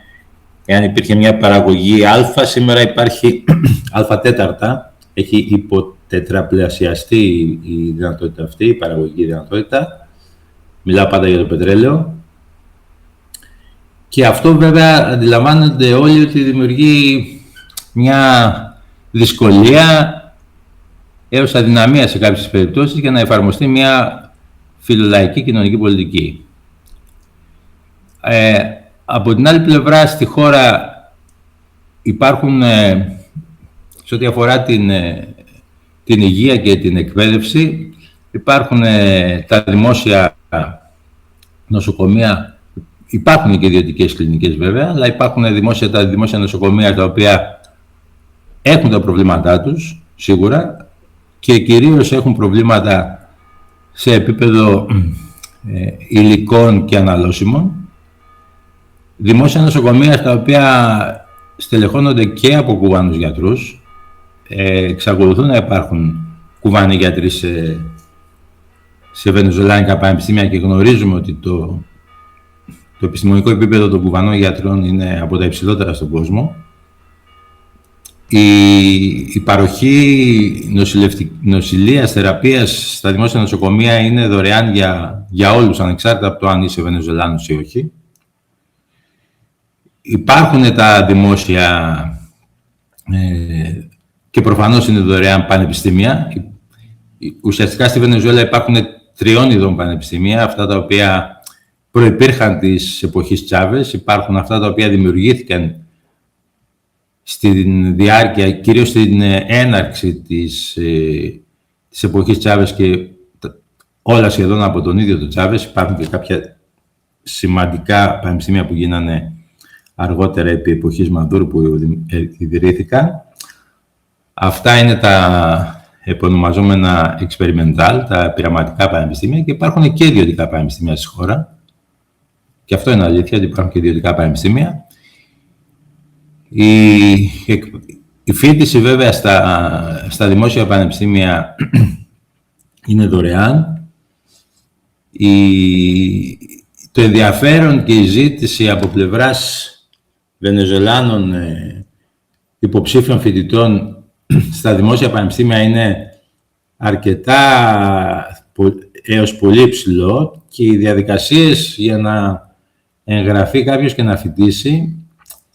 εάν υπήρχε μια παραγωγή α, σήμερα υπάρχει α τέταρτα. Έχει υποτετραπλασιαστεί η δυνατότητα αυτή, η παραγωγική δυνατότητα. Μιλάω πάντα για το πετρέλαιο. Και αυτό βέβαια αντιλαμβάνονται όλοι ότι δημιουργεί μια δυσκολία έως αδυναμία σε κάποιες περιπτώσεις για να εφαρμοστεί μια φιλολαϊκή κοινωνική πολιτική. Από την άλλη πλευρά, στη χώρα υπάρχουν, σε ό,τι αφορά την υγεία και την εκπαίδευση, υπάρχουν τα δημόσια νοσοκομεία, υπάρχουν και ιδιωτικές κλινικές βέβαια, αλλά υπάρχουν τα δημόσια νοσοκομεία τα οποία έχουν τα προβλήματά τους, σίγουρα, και κυρίως έχουν προβλήματα σε επίπεδο υλικών και αναλώσιμων. Δημόσια νοσοκομεία τα οποία στελεχώνονται και από Κουβάνους γιατρούς. Εξακολουθούν να υπάρχουν Κουβάνοι γιατροί σε βενεζουελάνικα πανεπιστήμια, και γνωρίζουμε ότι το επιστημονικό επίπεδο των Κουβανών γιατρών είναι από τα υψηλότερα στον κόσμο. Η παροχή νοσηλείας, θεραπείας στα δημόσια νοσοκομεία είναι δωρεάν για όλους, ανεξάρτητα από το αν είσαι Βενεζουελάνος ή όχι. Υπάρχουν τα δημόσια και προφανώς είναι δωρεάν πανεπιστήμια. Ουσιαστικά στη Βενεζουέλα υπάρχουν 3 ειδών πανεπιστήμια, αυτά τα οποία προϋπήρχαν της εποχής Τσάβες, υπάρχουν αυτά τα οποία δημιουργήθηκαν στην διάρκεια, κυρίως στην έναρξη της εποχής Τσάβες και όλα σχεδόν από τον ίδιο τον Τσάβες. Υπάρχουν και κάποια σημαντικά πανεπιστήμια που γίνανε αργότερα επί εποχής Μαδούρου που ιδρύθηκαν. Αυτά είναι τα επωνομαζόμενα experimental, τα πειραματικά πανεπιστήμια, και υπάρχουν και ιδιωτικά πανεπιστήμια στη χώρα. Και αυτό είναι αλήθεια, ότι υπάρχουν και ιδιωτικά πανεπιστήμια. Η φοιτηση βέβαια στα δημόσια πανεπιστήμια είναι δωρεάν. Το ενδιαφέρον και η ζήτηση από πλευράς Βενεζουελάνων υποψήφιων φοιτητών στα δημόσια πανεπιστήμια είναι αρκετά έως πολύ υψηλό, και οι διαδικασίες για να εγγραφεί κάποιος και να φοιτήσει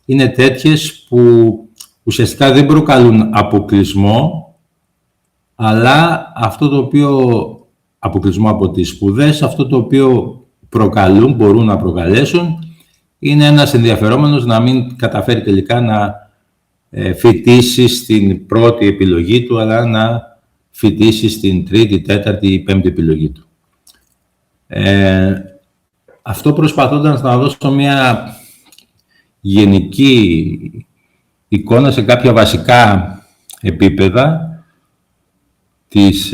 είναι τέτοιες που ουσιαστικά δεν προκαλούν αποκλεισμό, αλλά αυτό το οποίο, αποκλεισμό από τις σπουδές, αυτό το οποίο μπορούν να προκαλέσουν, είναι ένας ενδιαφερόμενος να μην καταφέρει τελικά να φοιτήσει στην πρώτη επιλογή του, αλλά να φοιτήσει στην τρίτη, τέταρτη ή πέμπτη επιλογή του. Αυτό προσπαθώντας να δώσω μια γενική εικόνα σε κάποια βασικά επίπεδα της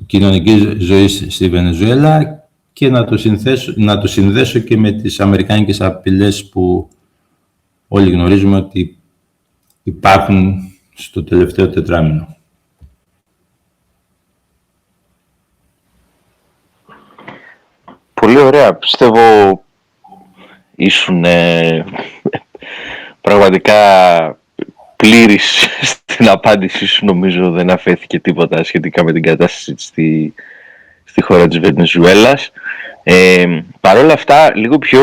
κοινωνικής ζωής στη Βενεζουέλα και να το συνδέσω και με τις αμερικάνικες απειλές που όλοι γνωρίζουμε ότι υπάρχουν στο τελευταίο τετράμινο. Πολύ ωραία. Πιστεύω ήσουν πραγματικά πλήρης στην απάντησή σου. Νομίζω δεν αφέθηκε τίποτα σχετικά με την κατάσταση στη χώρα της Βενεζουέλας. Παρ' όλα αυτά, λίγο πιο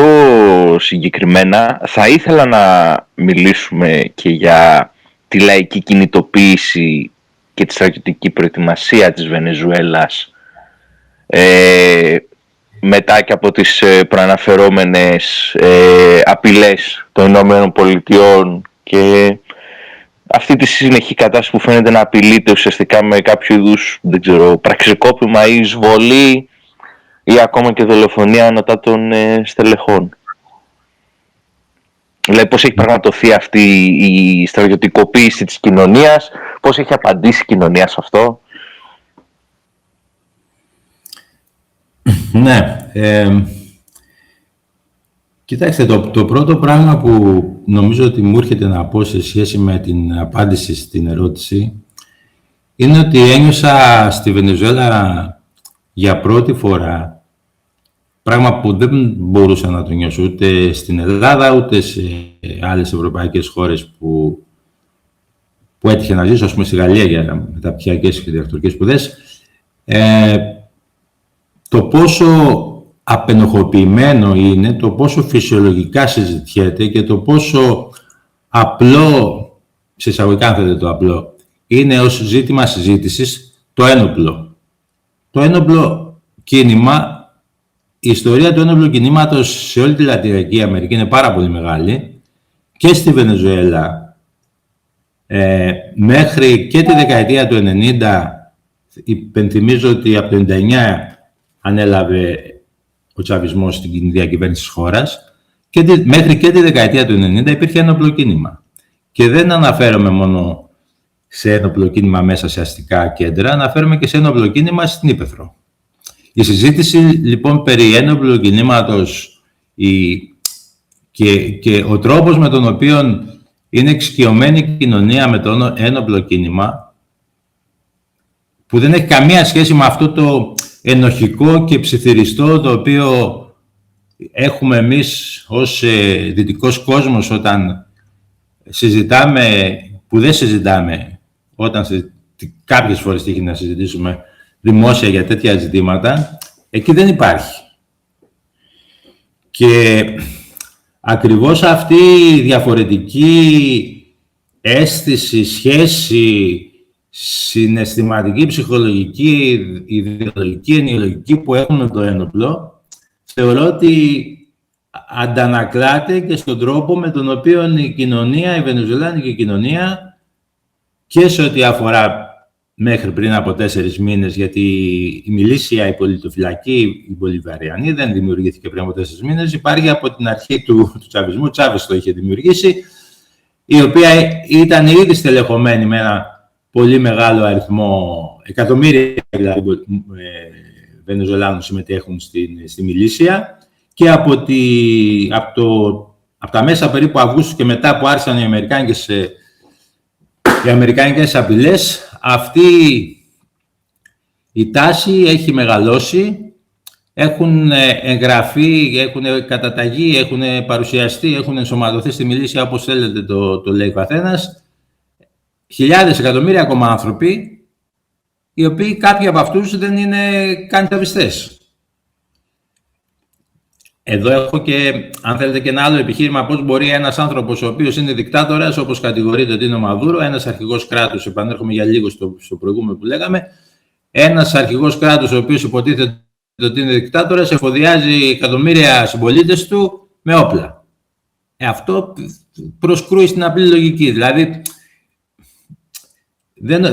συγκεκριμένα, θα ήθελα να μιλήσουμε και για τη λαϊκή κινητοποίηση και τη στρατιωτική προετοιμασία της Βενεζουέλας μετά και από τις προαναφερόμενες απειλές των Ηνωμένων Πολιτειών και αυτή τη συνεχή κατάσταση που φαίνεται να απειλείται ουσιαστικά με κάποιο είδους, δεν ξέρω, πραξικόπημα ή εισβολή ή ακόμα και δολοφονία ανωτά των στελεχών. Δηλαδή πώς έχει πραγματοθεί αυτή η στρατιωτικοποίηση της κοινωνίας, πώς έχει απαντήσει η κοινωνία σε αυτό. Ναι. Κοιτάξτε, το πρώτο πράγμα που νομίζω ότι μου έρχεται να πω σε σχέση με την απάντηση στην ερώτηση είναι ότι ένιωσα στη Βενεζουέλα για πρώτη φορά, πράγμα που δεν μπορούσα να το νιώσω ούτε στην Ελλάδα ούτε σε άλλες ευρωπαϊκές χώρες που έτυχε να ζήσω, ας πούμε στη Γαλλία για μεταπτυχιακές και διδακτορικές σπουδές, το πόσο απενοχοποιημένο είναι, το πόσο φυσιολογικά συζητιέται και το πόσο απλό, σε εισαγωγικά αν θέλετε το απλό, είναι ως ζήτημα συζήτησης το ένοπλο. Το ένοπλο κίνημα, η ιστορία του ένοπλου κινήματος σε όλη τη Λατινική Αμερική είναι πάρα πολύ μεγάλη και στη Βενεζουέλα μέχρι και τη δεκαετία του 90, υπενθυμίζω ότι από το 99 ανέλαβε ο τσαβισμός στην διακυβέρνηση της χώρας και μέχρι και τη δεκαετία του 90 υπήρχε ένοπλο κίνημα. Και δεν αναφέρομαι μόνο σε ένοπλο κίνημα μέσα σε αστικά κέντρα, αναφέρομαι και σε ένοπλο κίνημα στην Ύπαιθρο. Η συζήτηση λοιπόν περί ένοπλου κινήματος και ο τρόπος με τον οποίο είναι εξοικειωμένη η κοινωνία με το ένοπλο κίνημα, που δεν έχει καμία σχέση με αυτό το ενοχικό και ψιθυριστό το οποίο έχουμε εμείς ως δυτικός κόσμος όταν συζητάμε, που δεν συζητάμε όταν κάποιες φορές τύχει να συζητήσουμε δημόσια για τέτοια ζητήματα, εκεί δεν υπάρχει. Και ακριβώς αυτή η διαφορετική αίσθηση, σχέση, συναισθηματική, ψυχολογική, ιδεολογική, ενοιολογική που έχουν με το ένοπλο, θεωρώ ότι αντανακλάται και στον τρόπο με τον οποίο η κοινωνία, η βενεζουελάνικη κοινωνία, και σε ό,τι αφορά μέχρι πριν από 4 μήνες, γιατί η μιλήσια, η πολιτοφυλακή, η Μπολιβαριανή δεν δημιουργήθηκε πριν από 4 μήνες, υπάρχει από την αρχή του τσαβισμού, Τσάβες το είχε δημιουργήσει, η οποία ήταν ήδη στελεχωμένη με ένα πολύ μεγάλο αριθμό, εκατομμύρια δηλαδή, Βενεζουελάνους συμμετέχουν στη μιλήσια, και από τα μέσα περίπου Αυγούστου και μετά που άρχισαν οι αμερικάνικες απειλές, αυτή η τάση έχει μεγαλώσει, έχουν εγγραφεί, έχουν καταταγεί, έχουν παρουσιαστεί, έχουν ενσωματωθεί στη μιλήσια, όπως θέλετε το λέει ο καθένας, χιλιάδες, εκατομμύρια ακόμα άνθρωποι, οι οποίοι κάποιοι από αυτούς δεν είναι καν τσαβιστές. Εδώ έχω και, αν θέλετε, και ένα άλλο επιχείρημα, πώς μπορεί ένας άνθρωπος ο οποίος είναι δικτάτορας, όπως κατηγορείται ότι είναι ο Μαδούρο, ένας αρχηγός κράτους, επανέρχομαι για λίγο στο προηγούμενο που λέγαμε, ένας αρχηγός κράτους ο οποίος υποτίθεται ότι είναι δικτάτορας, εφοδιάζει εκατομμύρια συμπολίτες του με όπλα. Αυτό προσκρούει στην απλή λογική. Δηλαδή,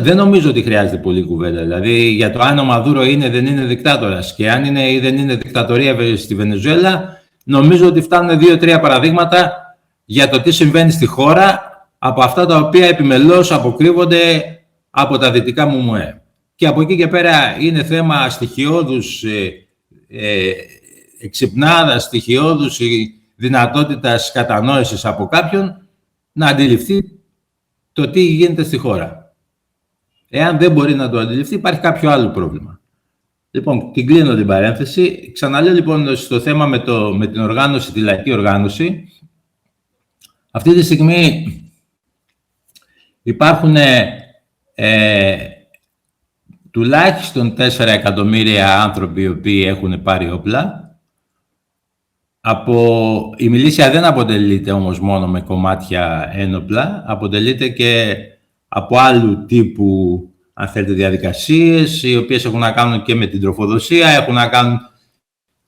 δεν νομίζω ότι χρειάζεται πολλή κουβέντα. Δηλαδή, για το αν ο Μαδούρο είναι δεν είναι δικτάτορας και αν είναι ή δεν είναι δικτατορία στη Βενεζουέλα, νομίζω ότι φτάνουν 2-3 παραδείγματα για το τι συμβαίνει στη χώρα από αυτά τα οποία επιμελώς αποκρύβονται από τα δυτικά ΜΜΕ. Και από εκεί και πέρα είναι θέμα στοιχειώδους εξυπνάδας, στοιχειώδους δυνατότητας κατανόησης από κάποιον να αντιληφθεί το τι γίνεται στη χώρα. Εάν δεν μπορεί να το αντιληφθεί, υπάρχει κάποιο άλλο πρόβλημα. Λοιπόν, την κλείνω την παρένθεση. Ξαναλέω λοιπόν στο θέμα με την οργάνωση, τη λαϊκή οργάνωση. Αυτή τη στιγμή υπάρχουν τουλάχιστον 4 εκατομμύρια άνθρωποι οι οποίοι έχουν πάρει όπλα. Η μιλήσια δεν αποτελείται όμως μόνο με κομμάτια ένοπλα, αποτελείται και από άλλου τύπου, αν θέλετε, διαδικασίες, οι οποίες έχουν να κάνουν και με την τροφοδοσία, έχουν να κάνουν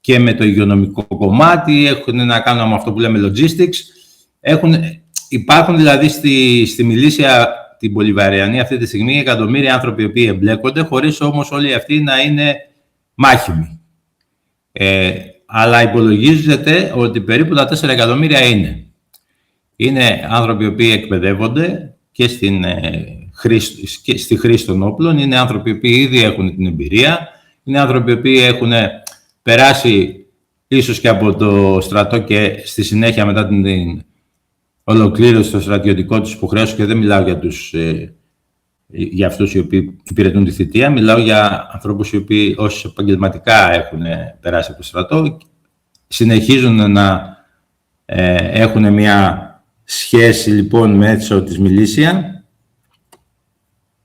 και με το υγειονομικό κομμάτι, έχουν να κάνουν με αυτό που λέμε logistics. Υπάρχουν δηλαδή στη μιλήσια την Μπολιβαριανή αυτή τη στιγμή εκατομμύρια άνθρωποι οι οποίοι εμπλέκονται, χωρίς όμως όλοι αυτοί να είναι μάχημοι. Αλλά υπολογίζεται ότι περίπου τα 4 εκατομμύρια είναι άνθρωποι οι οποίοι εκπαιδεύονται και στη χρήση των όπλων, είναι άνθρωποι οι οποίοι ήδη έχουν την εμπειρία, είναι άνθρωποι οι οποίοι έχουν περάσει ίσως και από το στρατό και στη συνέχεια μετά την ολοκλήρωση στο στρατιωτικό τους υποχρέωση, και δεν μιλάω για αυτούς οι οποίοι υπηρετούν τη θητεία, μιλάω για ανθρώπους οι οποίοι ως επαγγελματικά έχουν περάσει από το στρατό, συνεχίζουν να έχουν μια σχέση λοιπόν μέσω της μιλήσια,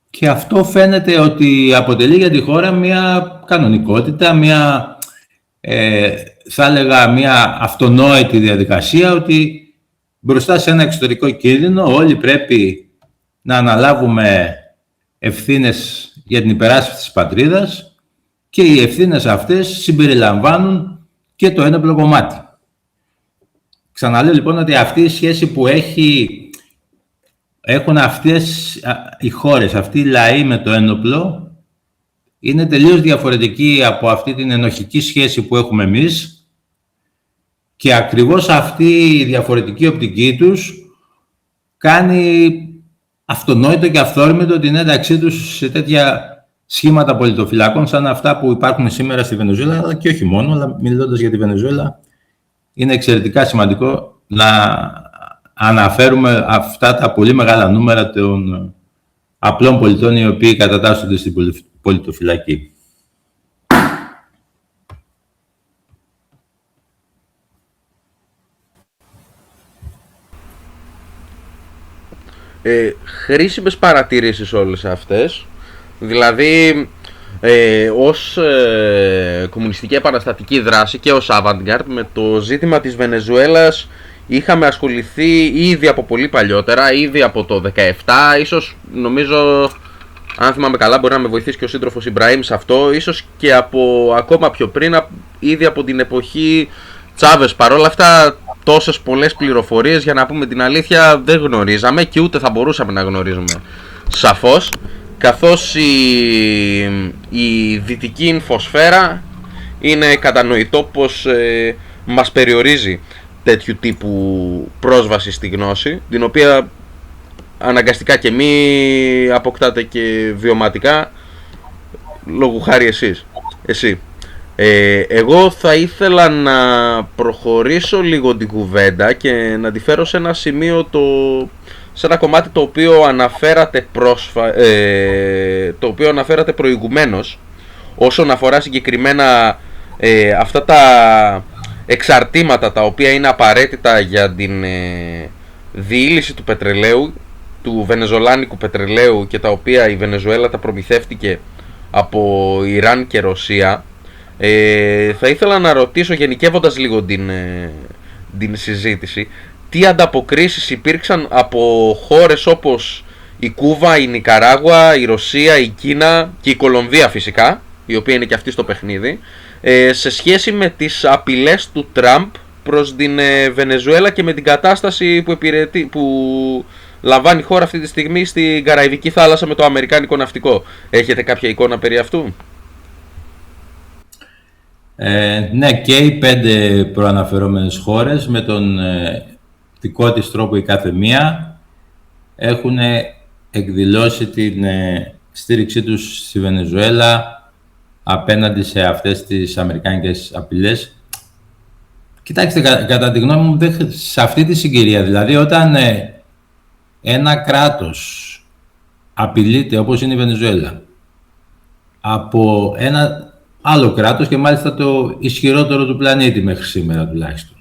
και αυτό φαίνεται ότι αποτελεί για τη χώρα μια κανονικότητα, θα έλεγα μια αυτονόητη διαδικασία, ότι μπροστά σε ένα εξωτερικό κίνδυνο όλοι πρέπει να αναλάβουμε ευθύνες για την υπεράσπιση της πατρίδας, και οι ευθύνες αυτές συμπεριλαμβάνουν και το ένοπλο κομμάτι. Ξαναλέω λοιπόν ότι αυτή η σχέση που έχουν αυτές οι χώρες, αυτοί οι λαοί με το ένοπλο, είναι τελείως διαφορετική από αυτή την ενοχική σχέση που έχουμε εμείς, και ακριβώς αυτή η διαφορετική οπτική τους κάνει αυτονόητο και αυθόρμητο την ένταξή τους σε τέτοια σχήματα πολιτοφυλακών σαν αυτά που υπάρχουν σήμερα στη Βενεζουέλα, αλλά και όχι μόνο, αλλά μιλώντας για τη Βενεζουέλα, είναι εξαιρετικά σημαντικό να αναφέρουμε αυτά τα πολύ μεγάλα νούμερα των απλών πολιτών οι οποίοι κατατάσσονται στην πολιτοφυλακή. Χρήσιμες παρατηρήσεις όλες αυτές. Δηλαδή, ως κομμουνιστική επαναστατική δράση και ως avant-garde, με το ζήτημα της Βενεζουέλας είχαμε ασχοληθεί ήδη από πολύ παλιότερα, ήδη από το 17, ίσως νομίζω, αν θυμάμαι καλά, μπορεί να με βοηθήσει και ο σύντροφος Ιμπραήμ σε αυτό, ίσως και από ακόμα πιο πριν, ήδη από την εποχή Τσάβες. Παρόλα αυτά, τόσες πολλές πληροφορίες, για να πούμε την αλήθεια, δεν γνωρίζαμε και ούτε θα μπορούσαμε να γνωρίζουμε σαφώς, καθώς η δυτική ινφοσφαίρα είναι κατανοητό πως μας περιορίζει τέτοιου τύπου πρόσβαση στη γνώση, την οποία αναγκαστικά και μη αποκτάτε και βιωματικά, λόγου χάρη εσύ. Εγώ θα ήθελα να προχωρήσω λίγο την κουβέντα και να τη φέρω σε ένα σημείο, σε ένα κομμάτι το οποίο αναφέρατε προηγουμένως, όσον αφορά συγκεκριμένα αυτά τα εξαρτήματα τα οποία είναι απαραίτητα για την διήλυση του πετρελαίου, του βενεζολάνικου πετρελαίου, και τα οποία η Βενεζουέλα τα προμηθεύτηκε από Ιράν και Ρωσία. Θα ήθελα να ρωτήσω, γενικεύοντας λίγο την συζήτηση, τι ανταποκρίσεις υπήρξαν από χώρες όπως η Κούβα, η Νικαράγουα, η Ρωσία, η Κίνα και η Κολομβία φυσικά, η οποία είναι και αυτή στο παιχνίδι, σε σχέση με τις απειλές του Τραμπ προς την Βενεζουέλα και με την κατάσταση που λαμβάνει η χώρα αυτή τη στιγμή στην Καραϊβική θάλασσα με το αμερικάνικο ναυτικό. Έχετε κάποια εικόνα περί αυτού? Ναι, και οι 5 προαναφερόμενες χώρες με τον δικό της τρόπο η κάθε μία έχουν εκδηλώσει την στήριξή τους στη Βενεζουέλα απέναντι σε αυτές τις αμερικάνικες απειλές. Κοιτάξτε, κατά τη γνώμη μου, σε αυτή τη συγκυρία, δηλαδή όταν ένα κράτος απειλείται, όπως είναι η Βενεζουέλα, από ένα άλλο κράτος, και μάλιστα το ισχυρότερο του πλανήτη μέχρι σήμερα τουλάχιστον,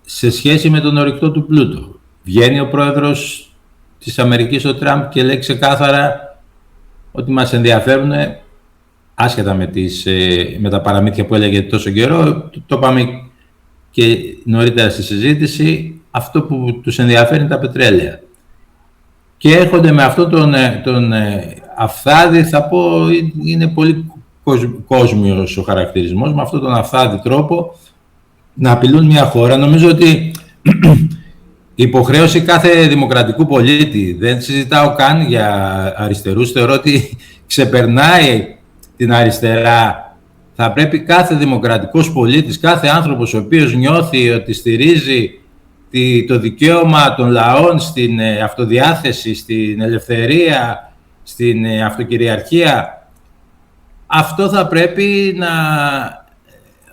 σε σχέση με τον ορυκτό του πλούτο, βγαίνει ο πρόεδρος της Αμερικής, ο Τραμπ, και λέει ξεκάθαρα ότι μας ενδιαφέρουν, άσχετα με τα παραμύθια που έλεγε τόσο καιρό, το πάμε και νωρίτερα στη συζήτηση, αυτό που τους ενδιαφέρει είναι τα πετρέλαια. Και έρχονται με αυτό τον αφθάδη, θα πω, είναι πολύ κόσμιος ο χαρακτηρισμός, με αυτόν τον αφθάδη τρόπο να απειλούν μια χώρα. Νομίζω ότι η υποχρέωση κάθε δημοκρατικού πολίτη, δεν συζητάω καν για αριστερούς, θεωρώ ότι ξεπερνάει την αριστερά. Θα πρέπει κάθε δημοκρατικός πολίτης, κάθε άνθρωπος ο οποίος νιώθει ότι στηρίζει το δικαίωμα των λαών στην αυτοδιάθεση, στην ελευθερία, στην αυτοκυριαρχία,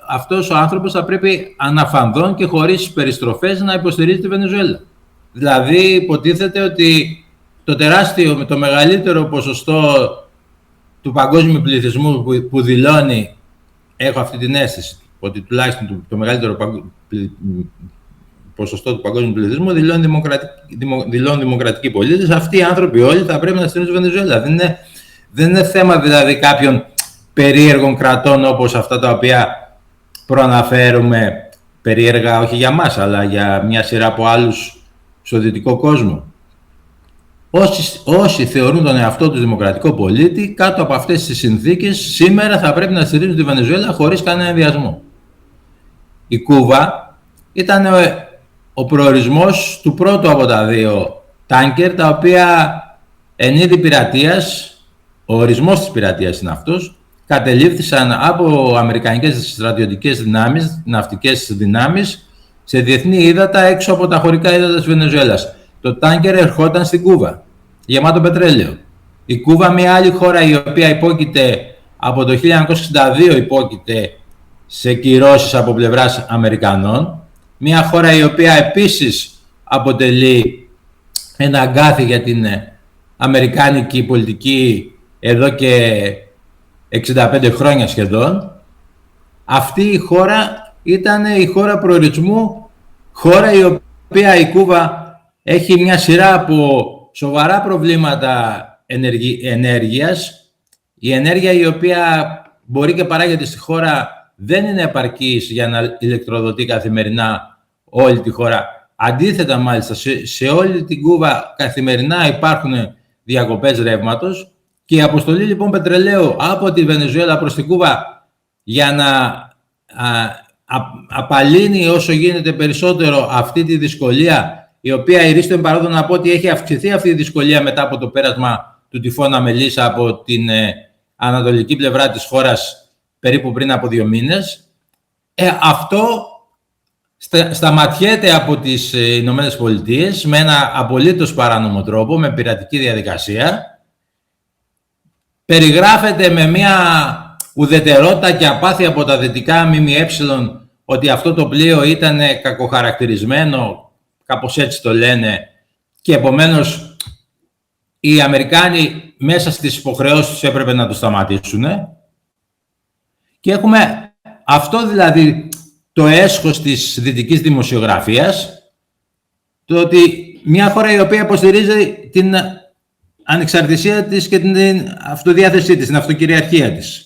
αυτός ο άνθρωπος θα πρέπει αναφανδόν και χωρίς περιστροφές να υποστηρίζει τη Βενεζουέλα. Δηλαδή υποτίθεται ότι το μεγαλύτερο ποσοστό του παγκόσμιου πληθυσμού που δηλώνει, έχω αυτή την αίσθηση, ότι τουλάχιστον το μεγαλύτερο ποσοστό του παγκόσμιου πληθυσμού δηλώνει δημοκρατικοί πολίτες, αυτοί οι άνθρωποι όλοι θα πρέπει να στηρίζουν τη Βενεζουέλα. Δεν είναι θέμα δηλαδή κάποιων περίεργων κρατών όπως αυτά τα οποία προαναφέρουμε, περίεργα όχι για μας, αλλά για μια σειρά από άλλους στο δυτικό κόσμο. Όσοι θεωρούν τον εαυτό τους δημοκρατικό πολίτη, κάτω από αυτές τις συνθήκες, σήμερα θα πρέπει να στηρίζουν τη Βενεζουέλα χωρίς κανένα ενδιασμό. Η Κούβα ήταν ο προορισμός του πρώτου από τα 2 τάνκερ, τα οποία εν είδη πειρατείας, ο ορισμός της πειρατείας είναι αυτός, κατελήφθησαν από αμερικανικές στρατιωτικές δυνάμεις, ναυτικές δυνάμεις, σε διεθνή ύδατα έξω από τα χωρικά ύδατα της Βενεζουέλας. Το τάνκερ ερχόταν στην Κούβα, γεμάτο πετρέλαιο. Η Κούβα, μια άλλη χώρα η οποία υπόκειται από το 1962 υπόκειται σε κυρώσεις από πλευράς Αμερικανών, μια χώρα η οποία επίσης αποτελεί ένα αγκάθι για την αμερικάνικη πολιτική εδώ και 65 χρόνια σχεδόν. Αυτή η χώρα ήταν η χώρα προορισμού, χώρα η οποία η Κούβα έχει μια σειρά από σοβαρά προβλήματα ενέργειας. Η ενέργεια η οποία μπορεί και παράγεται στη χώρα δεν είναι επαρκής για να ηλεκτροδοτεί καθημερινά όλη τη χώρα. Αντίθετα, μάλιστα, σε όλη την Κούβα καθημερινά υπάρχουν διακοπές ρεύματος και η αποστολή λοιπόν πετρελαίου από τη Βενεζουέλα προς την Κούβα για να απαλύνει όσο γίνεται περισσότερο αυτή τη δυσκολία, η οποία ηρίστον παρόδο να πω ότι έχει αυξηθεί αυτή η δυσκολία μετά από το πέρασμα του τυφώνα Μελίσσα από την ανατολική πλευρά της χώρας περίπου πριν από 2 μήνες. Αυτό σταματιέται από τις Ηνωμένες Πολιτείες με ένα απολύτως παράνομο τρόπο, με πειρατική διαδικασία. Περιγράφεται με μια ουδετερότητα και απάθεια από τα δυτικά ΜΜΕ ότι αυτό το πλοίο ήταν κακοχαρακτηρισμένο, κάπως έτσι το λένε, και επομένως οι Αμερικάνοι μέσα στις υποχρεώσεις τους έπρεπε να το σταματήσουν. Και έχουμε αυτό δηλαδή το έσχος της δυτικής δημοσιογραφίας, το ότι μια χώρα η οποία υποστηρίζει την ανεξαρτησία της και την αυτοδιάθεσή της, την αυτοκυριαρχία της,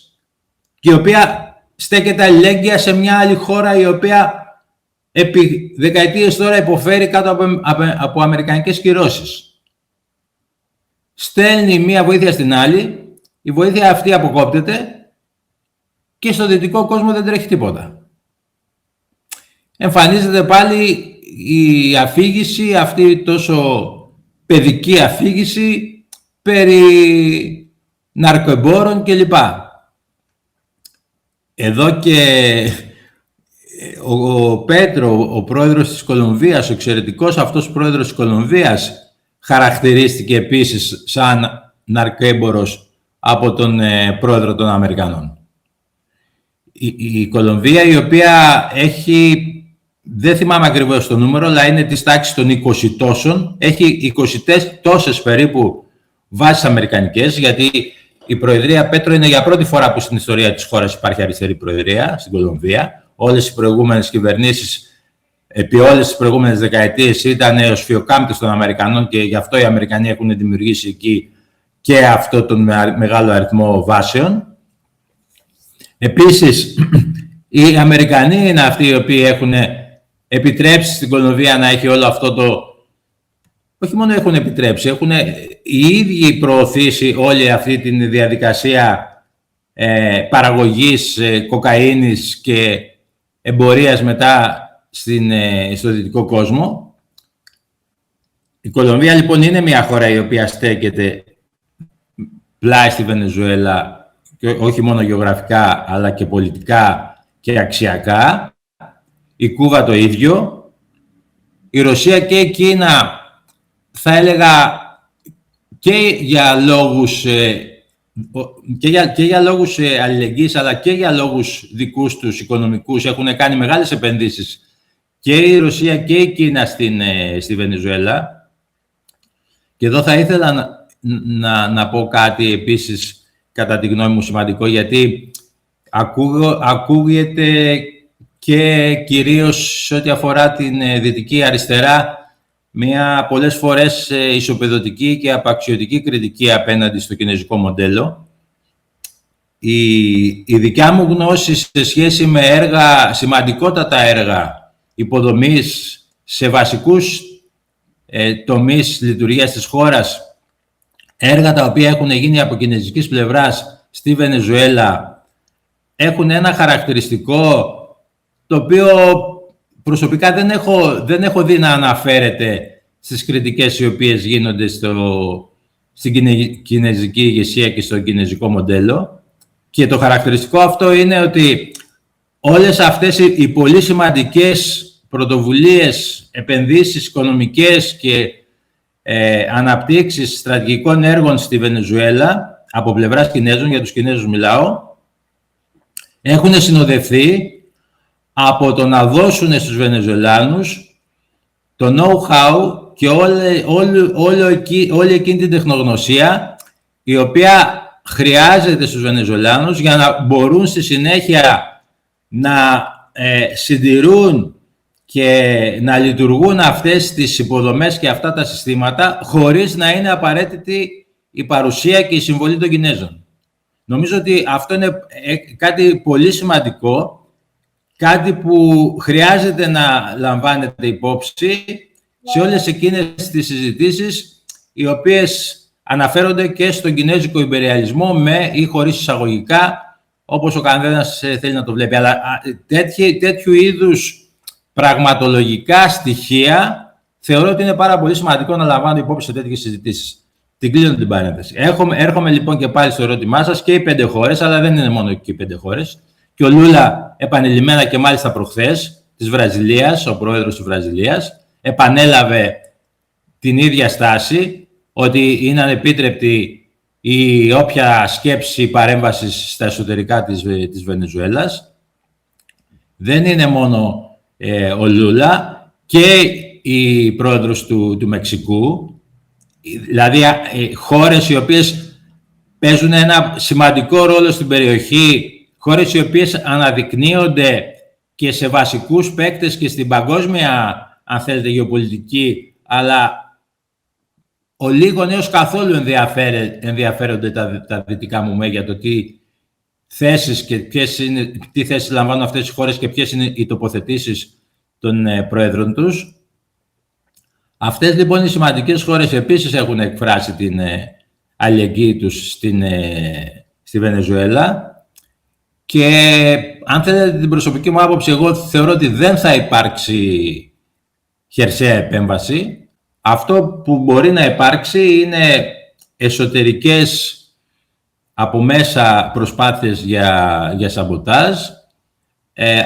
και η οποία στέκεται αλληλέγγυα σε μια άλλη χώρα η οποία επί δεκαετίες τώρα υποφέρει κάτω από αμερικανικές κυρώσεις. Στέλνει μία βοήθεια στην άλλη, η βοήθεια αυτή αποκόπτεται και στο δυτικό κόσμο δεν τρέχει τίποτα. Εμφανίζεται πάλι η αφήγηση, αυτή η τόσο παιδική αφήγηση περί ναρκοεμπόρων κλπ. Εδώ και ο Πέτρο, ο πρόεδρος της Κολομβίας, ο εξαιρετικός αυτός πρόεδρος της Κολομβίας, χαρακτηρίστηκε επίσης σαν ναρκοέμπορος από τον πρόεδρο των Αμερικανών. Η Κολομβία, η οποία έχει, δεν θυμάμαι ακριβώς το νούμερο, αλλά είναι της τάξης των 20 τόσων, έχει 20 τόσες περίπου βάσεις αμερικανικές, γιατί η Προεδρία Πέτρο είναι για πρώτη φορά που στην ιστορία της χώρας υπάρχει αριστερή Προεδρία στην Κολομβία. Όλες οι προηγούμενες κυβερνήσεις επί όλες τις προηγούμενες δεκαετίες ήταν ο σφιοκάμπτης των Αμερικανών και γι' αυτό οι Αμερικανοί έχουν δημιουργήσει εκεί και αυτό τον μεγάλο αριθμό βάσεων. Επίσης, οι Αμερικανοί είναι αυτοί οι οποίοι έχουν επιτρέψει στην Κολομβία να έχει όλο αυτό το... Όχι μόνο έχουν επιτρέψει, έχουν οι ίδιοι προωθήσει όλη αυτή τη διαδικασία παραγωγής κοκαίνης και εμπορίας μετά στο δυτικό κόσμο. Η Κολομβία λοιπόν είναι μια χώρα η οποία στέκεται πλάι στη Βενεζουέλα, και όχι μόνο γεωγραφικά αλλά και πολιτικά και αξιακά. Η Κούβα το ίδιο. Η Ρωσία και η Κίνα, θα έλεγα, και για λόγους για λόγους αλληλεγγύης αλλά και για λόγους δικούς τους οικονομικούς έχουν κάνει μεγάλες επενδύσεις και η Ρωσία και η Κίνα στη Βενεζουέλα. Και εδώ θα ήθελα να πω κάτι επίσης κατά τη γνώμη μου σημαντικό, γιατί ακούγεται και κυρίως σε ό,τι αφορά την δυτική αριστερά μια πολλές φορές ισοπεδωτική και απαξιωτική κριτική απέναντι στο κινέζικο μοντέλο. Η δικιά μου γνώση σε σχέση με έργα, σημαντικότατα έργα υποδομής σε βασικούς τομείς λειτουργίας της χώρας, έργα τα οποία έχουν γίνει από κινέζικης πλευράς στη Βενεζουέλα, έχουν ένα χαρακτηριστικό το οποίο προσωπικά δεν έχω δει να αναφέρεται στις κριτικές οι οποίες γίνονται στην κινέζικη ηγεσία και στο κινέζικο μοντέλο. Και το χαρακτηριστικό αυτό είναι ότι όλες αυτές οι πολύ σημαντικές πρωτοβουλίες, επενδύσεις οικονομικές και αναπτύξεις στρατηγικών έργων στη Βενεζουέλα από πλευράς Κινέζων, για τους Κινέζους μιλάω, έχουν συνοδευτεί από το να δώσουν στους Βενεζουελάνους το know-how και όλη εκείνη την τεχνογνωσία η οποία χρειάζεται στους Βενεζουελάνους για να μπορούν στη συνέχεια να συντηρούν και να λειτουργούν αυτές τις υποδομές και αυτά τα συστήματα χωρίς να είναι απαραίτητη η παρουσία και η συμβολή των Κινέζων. Νομίζω ότι αυτό είναι κάτι πολύ σημαντικό κάτι που χρειάζεται να λαμβάνεται υπόψη σε όλες εκείνες τις συζητήσεις οι οποίες αναφέρονται και στον κινέζικο ιμπεριαλισμό με ή χωρίς εισαγωγικά, όπως ο καθένας θέλει να το βλέπει. Αλλά τέτοιου είδους πραγματολογικά στοιχεία θεωρώ ότι είναι πάρα πολύ σημαντικό να λαμβάνονται υπόψη σε τέτοιες συζητήσεις. Την κλείνω την παρένθεση. Έρχομαι λοιπόν και πάλι στο ερώτημά σας, και οι 5 χώρες, αλλά δεν είναι μόνο και οι 5 χώρες. Και ο Λούλα επανειλημμένα και μάλιστα προχθές της Βραζιλίας, ο πρόεδρος της Βραζιλίας, επανέλαβε την ίδια στάση, ότι είναι ανεπίτρεπτη η όποια σκέψη παρέμβασης στα εσωτερικά της Βενεζουέλας. Δεν είναι μόνο ο Λούλα, και η πρόεδρος του Μεξικού, δηλαδή χώρες οι οποίες παίζουν ένα σημαντικό ρόλο στην περιοχή, χώρες οι οποίες αναδεικνύονται και σε βασικούς παίκτες και στην παγκόσμια, αν θέλετε, γεωπολιτική, αλλά ο λίγο έως καθόλου ενδιαφέρονται τα δυτικά μου για το τι θέσεις και τι θέσεις λαμβάνουν αυτές οι χώρες και ποιες είναι οι τοποθετήσεις των πρόεδρων τους. Αυτές λοιπόν οι σημαντικές χώρες επίσης έχουν εκφράσει την αλληλεγγύη τους στη Βενεζουέλα, και αν θέλετε την προσωπική μου άποψη, εγώ θεωρώ ότι δεν θα υπάρξει χερσαία επέμβαση. Αυτό που μπορεί να υπάρξει είναι εσωτερικές από μέσα προσπάθειες για σαμποτάζ.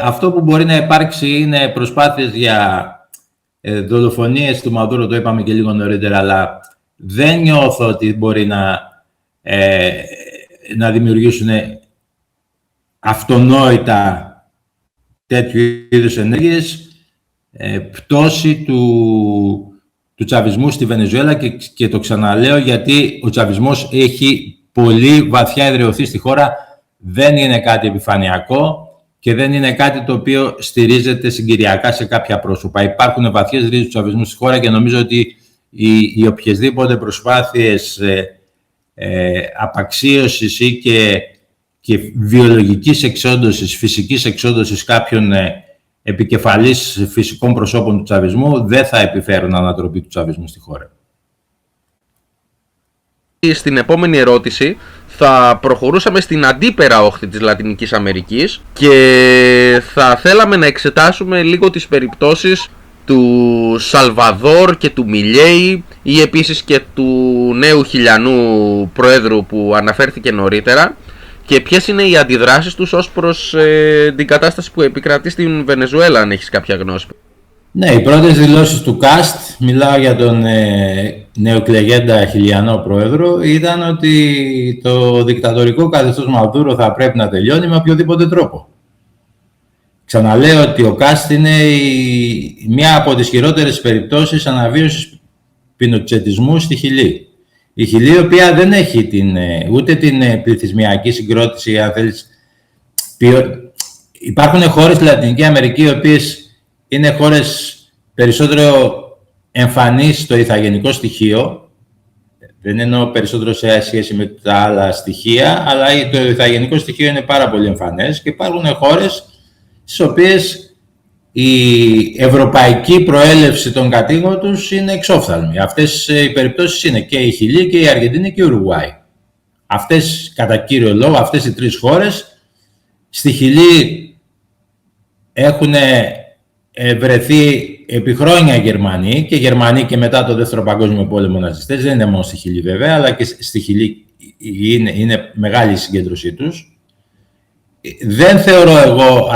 Αυτό που μπορεί να υπάρξει είναι προσπάθειες για δολοφονίες του Μαδούρο, το είπαμε και λίγο νωρίτερα, αλλά δεν νιώθω ότι μπορεί να δημιουργήσουν αυτονόητα τέτοιου είδους ενέργειες. Πτώση του τσαβισμού στη Βενεζουέλα, και το ξαναλέω γιατί ο τσαβισμός έχει πολύ βαθιά εδραιωθεί στη χώρα. Δεν είναι κάτι επιφανειακό και δεν είναι κάτι το οποίο στηρίζεται συγκυριακά σε κάποια πρόσωπα. Υπάρχουν βαθιές ρίζες του τσαβισμού στη χώρα, και νομίζω ότι οι οποιασδήποτε προσπάθειες απαξίωσης ή και βιολογικής εξόντωσης, φυσικής εξόντωσης κάποιων επικεφαλής φυσικών προσώπων του τσαβισμού δεν θα επιφέρουν ανατροπή του τσαβισμού στη χώρα. Στην επόμενη ερώτηση θα προχωρούσαμε στην αντίπερα όχθη της Λατινικής Αμερικής και θα θέλαμε να εξετάσουμε λίγο τις περιπτώσεις του Σαλβαδόρ και του Μιλέη, ή επίσης και του νέου χιλιανού προέδρου που αναφέρθηκε νωρίτερα, και ποιες είναι οι αντιδράσεις τους ως προς την κατάσταση που επικρατεί στην Βενεζουέλα, αν έχεις κάποια γνώση. Ναι, οι πρώτες δηλώσεις του ΚΑΣΤ, μιλάω για τον νεοεκλεγέντα χιλιανό πρόεδρο, ήταν ότι το δικτατορικό καθεστώς Μαδούρο θα πρέπει να τελειώνει με οποιοδήποτε τρόπο. Ξαναλέω ότι ο ΚΑΣΤ είναι μία από τις χειρότερες περιπτώσεις αναβίωσης πινοτσετισμού στη Χιλή. Η Χιλή, η οποία δεν έχει ούτε την πληθυσμιακή συγκρότηση, αν θέλεις. Υπάρχουν χώρες στη Λατινική Αμερική, οι οποίες είναι χώρες περισσότερο εμφανείς στο ηθαγενικό στοιχείο. Δεν εννοώ περισσότερο σε σχέση με τα άλλα στοιχεία, αλλά το ηθαγενικό στοιχείο είναι πάρα πολύ εμφανές, και υπάρχουν χώρες στις οποίες η ευρωπαϊκή προέλευση των κατοίκων τους είναι εξόφθαλμη. Αυτές οι περιπτώσεις είναι και η Χιλή και η Αργεντινή και η Ουρουγουάη. Αυτές, κατά κύριο λόγο, αυτές οι τρεις χώρες. Στη Χιλή έχουν βρεθεί επί χρόνια Γερμανοί, και μετά το Δεύτερο Παγκόσμιο Πόλεμο ναζιστές. Δεν είναι μόνο στη Χιλή βέβαια, αλλά και στη Χιλή είναι μεγάλη η συγκέντρωσή τους. Δεν θεωρώ εγώ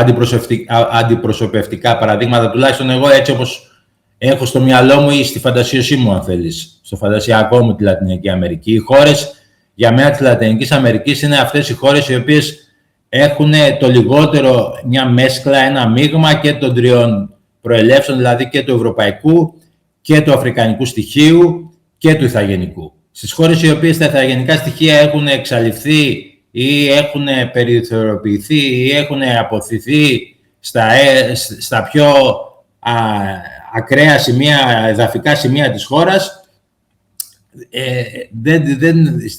αντιπροσωπευτικά παραδείγματα, τουλάχιστον εγώ έτσι όπως έχω στο μυαλό μου ή στη φαντασίωσή μου, αν θέλεις, στο φαντασιακό μου, τη Λατινική Αμερική. Οι χώρες για μένα της Λατινικής Αμερικής είναι αυτές οι χώρες οι οποίες έχουν το λιγότερο μια μέσκλα, ένα μείγμα και των τριών προελεύσεων, δηλαδή και του ευρωπαϊκού και του αφρικανικού στοιχείου και του ηθαγενικού. Στις χώρες οι οποίες τα ηθαγενικά στοιχεία έχουν εξαλειφθεί ή έχουν περιθωριοποιηθεί ή έχουν αποθηθεί στα πιο ακραία σημεία, εδαφικά σημεία της χώρας,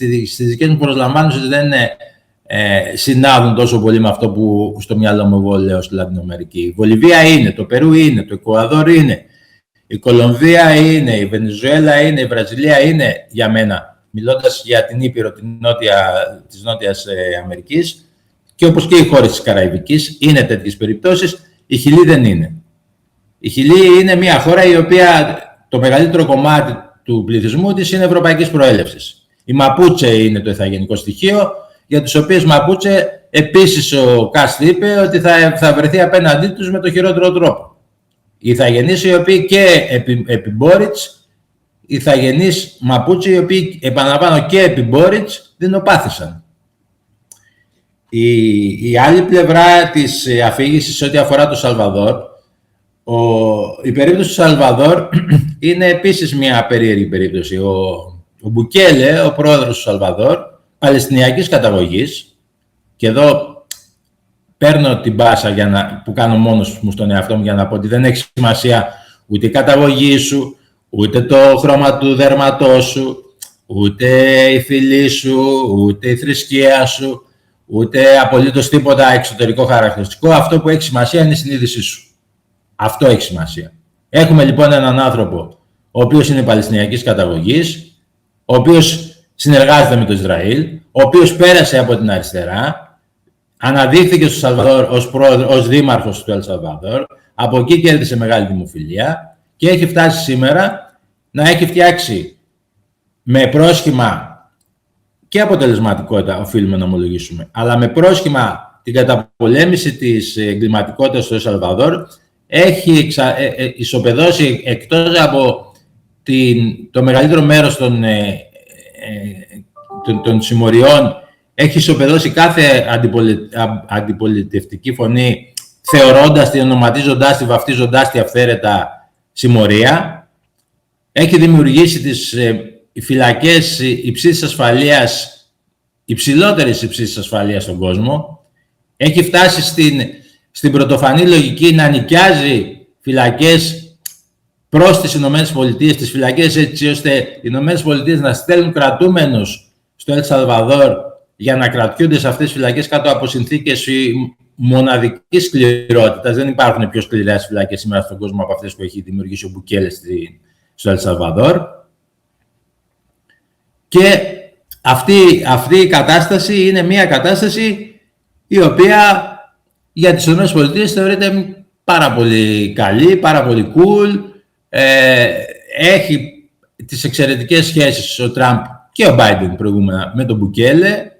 στις δικές μου προσλαμβάνωσες δεν συνάδουν τόσο πολύ με αυτό που στο μυαλό μου εγώ λέω στη Λατινοαμερική. Η Βολιβία είναι, το Περού είναι, το Εκουαδόρ είναι, η Κολομβία είναι, η Βενεζουέλα είναι, η Βραζιλία είναι για μένα, μιλώντας για την Ήπειρο της Νότιας Αμερικής, και όπως και οι χώρες της Καραϊβικής, είναι τέτοιες περιπτώσεις. Η Χιλή δεν είναι. Η Χιλή είναι μια χώρα η οποία το μεγαλύτερο κομμάτι του πληθυσμού της είναι ευρωπαϊκής προέλευσης. Η Μαπούτσε είναι το ηθαγενικό στοιχείο, για τους οποίους Μαπούτσε επίσης ο Κάστ είπε ότι θα βρεθεί απέναντί τους με το χειρότερο τρόπο. Οι ηθαγενείς οι οποίοι και επί Μπόριτς, οι ηθαγενείς Μαπούτσε οι οποίοι, επαναλαμβάνω, και επί Μπόριτς δεινοπάθησαν. Η άλλη πλευρά της αφήγησης ό,τι αφορά το Σαλβαδόρ, η περίπτωση του Σαλβαδόρ είναι επίσης μια περίεργη περίπτωση. Ο Μπουκέλε, ο πρόεδρος του Σαλβαδόρ, παλαιστινιακής καταγωγής, και εδώ παίρνω την πάσα που κάνω μόνος μου στον εαυτό μου για να πω ότι δεν έχει σημασία ούτε η καταγωγή σου, ούτε το χρώμα του δέρματός σου, ούτε η φυλή σου, ούτε η θρησκεία σου, ούτε απολύτως τίποτα εξωτερικό χαρακτηριστικό. Αυτό που έχει σημασία είναι η συνείδησή σου. Αυτό έχει σημασία. Έχουμε λοιπόν έναν άνθρωπο ο οποίος είναι παλαιστινιακής καταγωγής, ο οποίος συνεργάζεται με το Ισραήλ, ο οποίος πέρασε από την αριστερά, αναδείχθηκε στο Σαλβαδόρ ως δήμαρχος του Ελ Σαλβαδόρ, από εκεί κέρδισε μεγάλη δημοφιλία και έχει φτάσει σήμερα να έχει φτιάξει με πρόσχημα και αποτελεσματικότητα, οφείλουμε να ομολογήσουμε, αλλά με πρόσχημα την καταπολέμηση της εγκληματικότητας στο Ελ Σαλβαδόρ, έχει ισοπεδώσει εκτός από το μεγαλύτερο μέρος των συμμοριών, έχει ισοπεδώσει κάθε αντιπολιτευτική φωνή, θεωρώντας τη, ονοματίζοντάς τη, βαφτίζοντάς τη αυθαίρετα συμμορία. Έχει δημιουργήσει τις φυλακές υψής ασφαλείας, υψηλότερης υψής ασφαλείας στον κόσμο. Έχει φτάσει στην πρωτοφανή λογική να νοικιάζει φυλακές προς τις Ηνωμένες Πολιτείες, τις φυλακές έτσι ώστε οι Ηνωμένες Πολιτείες να στέλνουν κρατούμενους στο Ελ Σαλβαδόρ για να κρατιούνται σε αυτές τις φυλακές κάτω από συνθήκες μοναδικής σκληρότητας. Δεν υπάρχουν πιο σκληρές φυλακές σήμερα στον κόσμο από αυτές που έχει δημιουργήσει ο Μπουκέλε στο Ελ Σαλβαδόρ. Και αυτή η κατάσταση είναι μια κατάσταση η οποία για τις ΗΠΑ θεωρείται πάρα πολύ καλή, πάρα πολύ cool. Έχει τις εξαιρετικές σχέσεις ο Τραμπ και ο Μπάιντεν προηγούμενα με τον Μπουκέλε.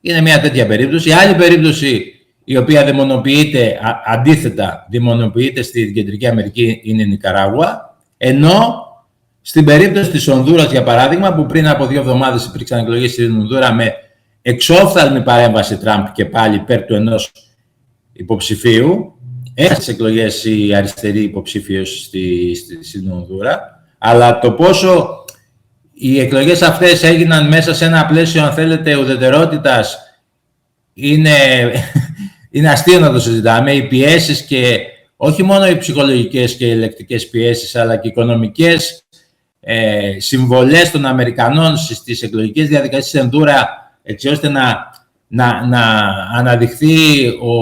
Είναι μια τέτοια περίπτωση. Η άλλη περίπτωση η οποία δαιμονοποιείται, αντίθετα δαιμονοποιείται στην Κεντρική Αμερική, είναι η Νικαράγουα. Ενώ στην περίπτωση της Ονδούρας, για παράδειγμα, που πριν από 2 εβδομάδες υπήρξαν εκλογές στην Ονδούρα με εξόφθαλμη παρέμβαση Τραμπ και πάλι υπέρ του ενός υποψηφίου, έχασε τις εκλογές η αριστερή υποψήφιος στην Ονδούρα, αλλά το πόσο οι εκλογές αυτές έγιναν μέσα σε ένα πλαίσιο, αν θέλετε, ουδετερότητας, είναι αστείο να το συζητάμε. Οι πιέσεις, και όχι μόνο οι ψυχολογικές και οι λεκτικές πιέσεις, αλλά και οι οικονομικές συμβολές των Αμερικανών στις εκλογικές διαδικασίες της Ονδούρα, έτσι ώστε να αναδειχθεί ο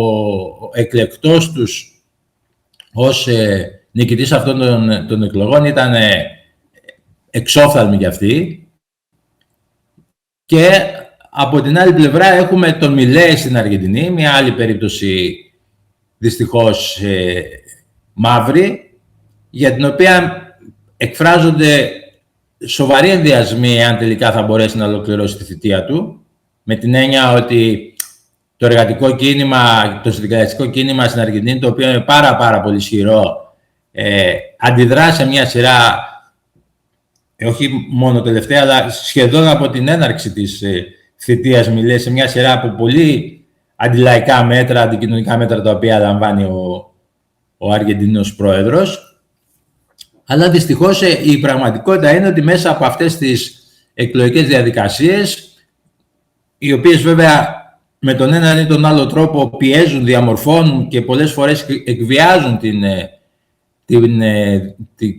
εκλεκτός τους ως νικητής αυτών των εκλογών, ήταν εξόφθαλμη για αυτή. Και από την άλλη πλευρά έχουμε τον Μιλέι στην Αργεντινή, μια άλλη περίπτωση δυστυχώς μαύρη, για την οποία εκφράζονται σοβαροί ενδιασμοί αν τελικά θα μπορέσει να ολοκληρώσει τη θητεία του, με την έννοια ότι το εργατικό κίνημα, το συνδικαλιστικό κίνημα στην Αργεντινή, το οποίο είναι πάρα πολύ ισχυρό, αντιδρά σε μια σειρά, όχι μόνο τελευταία, αλλά σχεδόν από την έναρξη της θητείας Μιλέι, σε μια σειρά από πολύ αντιλαϊκά μέτρα, αντικοινωνικά μέτρα, τα οποία λαμβάνει ο Αργεντινός πρόεδρος. Αλλά δυστυχώς η πραγματικότητα είναι ότι μέσα από αυτές τις εκλογικές διαδικασίες, οι οποίες βέβαια με τον έναν ή τον άλλο τρόπο πιέζουν, διαμορφώνουν και πολλές φορές εκβιάζουν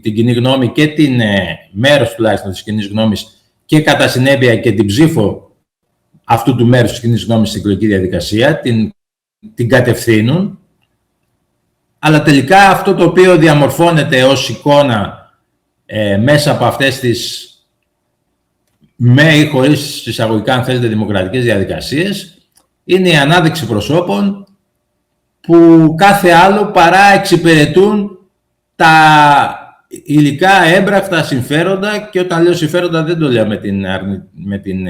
την κοινή γνώμη και την μέρος τουλάχιστον της κοινής γνώμης, και κατά συνέπεια και την ψήφο αυτού του μέρους της κοινής γνώμης στην εκλογική διαδικασία, την κατευθύνουν, αλλά τελικά αυτό το οποίο διαμορφώνεται ως εικόνα μέσα από αυτές τις με ή χωρίς εισαγωγικά, αν θέλετε, δημοκρατικές διαδικασίες, είναι η ανάδειξη προσώπων που κάθε άλλο παρά εξυπηρετούν τα υλικά έμπρακτα συμφέροντα, και όταν λέω συμφέροντα δεν το λέω με την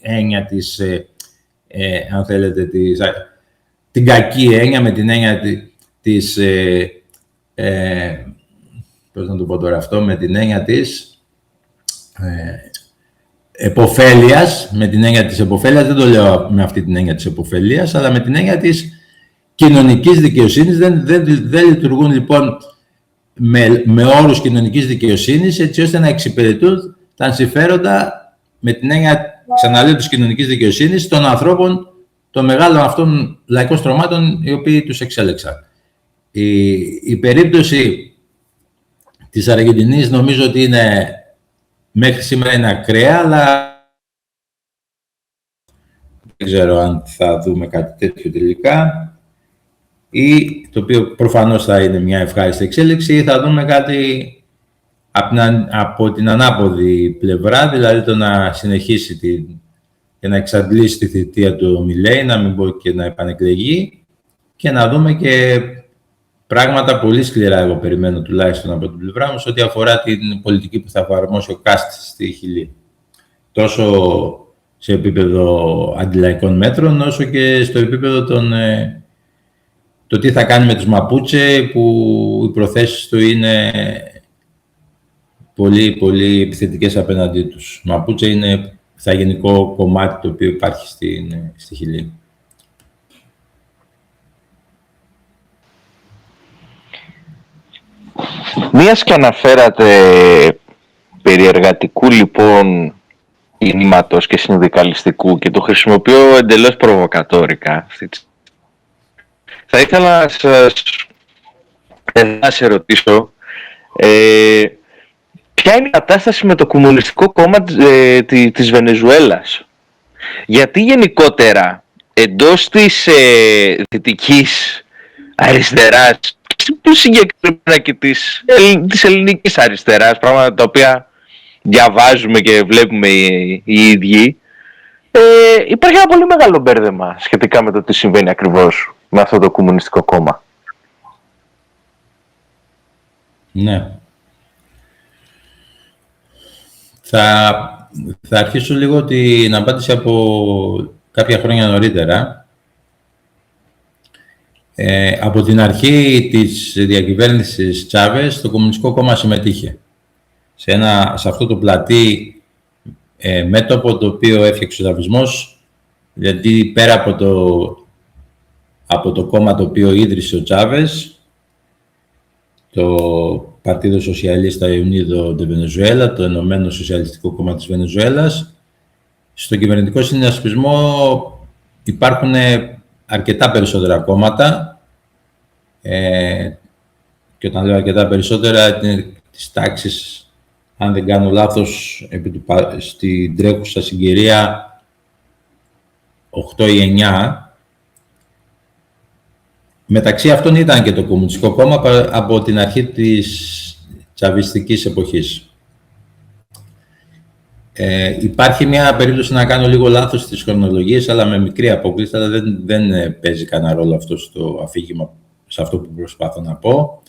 έννοια της, αν θέλετε, την κακή έννοια, με την έννοια της, πώς να το πω τώρα αυτό, με την έννοια της επωφέλειας, με την έννοια της επωφέλειας, δεν το λέω με αυτή την έννοια της επωφέλειας, αλλά με την έννοια της κοινωνικής δικαιοσύνης. Δεν λειτουργούν λοιπόν με όρους κοινωνικής δικαιοσύνης, έτσι ώστε να εξυπηρετούν τα συμφέροντα, με την έννοια, ξαναλέω, της κοινωνικής δικαιοσύνης, των ανθρώπων, των μεγάλων αυτών λαϊκών στρωμάτων, οι οποίοι τους εξέλεξαν. Η περίπτωση της Αργεντινής νομίζω ότι είναι, μέχρι σήμερα είναι ακραία, αλλά δεν ξέρω αν θα δούμε κάτι τέτοιο τελικά, ή το οποίο προφανώς θα είναι μια ευχάριστη εξέλιξη, ή θα δούμε κάτι από την ανάποδη πλευρά, δηλαδή το να συνεχίσει και να εξαντλήσει τη θητεία του Μιλέι, να μην πω και να επανεκλεγεί, και να δούμε και πράγματα πολύ σκληρά, εγώ περιμένω τουλάχιστον από την πλευρά μου, σε ό,τι αφορά την πολιτική που θα εφαρμόσει ο Κάστ στη Χιλή. Τόσο σε επίπεδο αντιλαϊκών μέτρων, όσο και στο επίπεδο το τι θα κάνει με τους Μαπούτσε, που οι προθέσεις του είναι πολύ, πολύ επιθετικές απέναντί τους. Μαπούτσε είναι στα γενικό κομμάτι το οποίο υπάρχει στη Χιλή. Μίας και αναφέρατε περί εργατικού λοιπόν κινήματος και συνδικαλιστικού, και το χρησιμοποιώ εντελώς προβοκατόρικα. Θα ήθελα να σας ρωτήσω ποια είναι η κατάσταση με το Κομμουνιστικό Κόμμα της Βενεζουέλας. Γιατί γενικότερα εντός της δυτικής αριστεράς, πιο συγκεκριμένα και της ελληνικής αριστεράς, πράγματα τα οποία διαβάζουμε και βλέπουμε οι ίδιοι, υπάρχει ένα πολύ μεγάλο μπέρδεμα σχετικά με το τι συμβαίνει ακριβώς με αυτό το Κομμουνιστικό Κόμμα. Ναι. Θα αρχίσω λίγο την απάντηση από κάποια χρόνια νωρίτερα. Από την αρχή της διακυβέρνησης Τσάβες, το Κομμουνιστικό Κόμμα συμμετείχε σε αυτό το πλατή μέτωπο το οποίο έφτιαξε ο Τσαβισμός, γιατί πέρα από το κόμμα το οποίο ίδρυσε ο Τσάβες, το Partido Socialista Unido de Venezuela, το Ενωμένο Σοσιαλιστικό Κόμμα της Βενεζουέλας, στο κυβερνητικό συνασπισμό υπάρχουν αρκετά περισσότερα κόμματα, και όταν λέω αρκετά περισσότερα, είναι της τάξης, αν δεν κάνω λάθος, στην τρέχουσα συγκυρία 8 ή 9. Μεταξύ αυτών ήταν και το Κομμουνιστικό Κόμμα από την αρχή της τσαβιστικής εποχής. Υπάρχει μια περίπτωση να κάνω λίγο λάθος στις χρονολογίες, αλλά με μικρή απόκληση, αλλά δεν παίζει κανένα ρόλο αυτό στο αφήγημα, σε αυτό που προσπάθω να πω.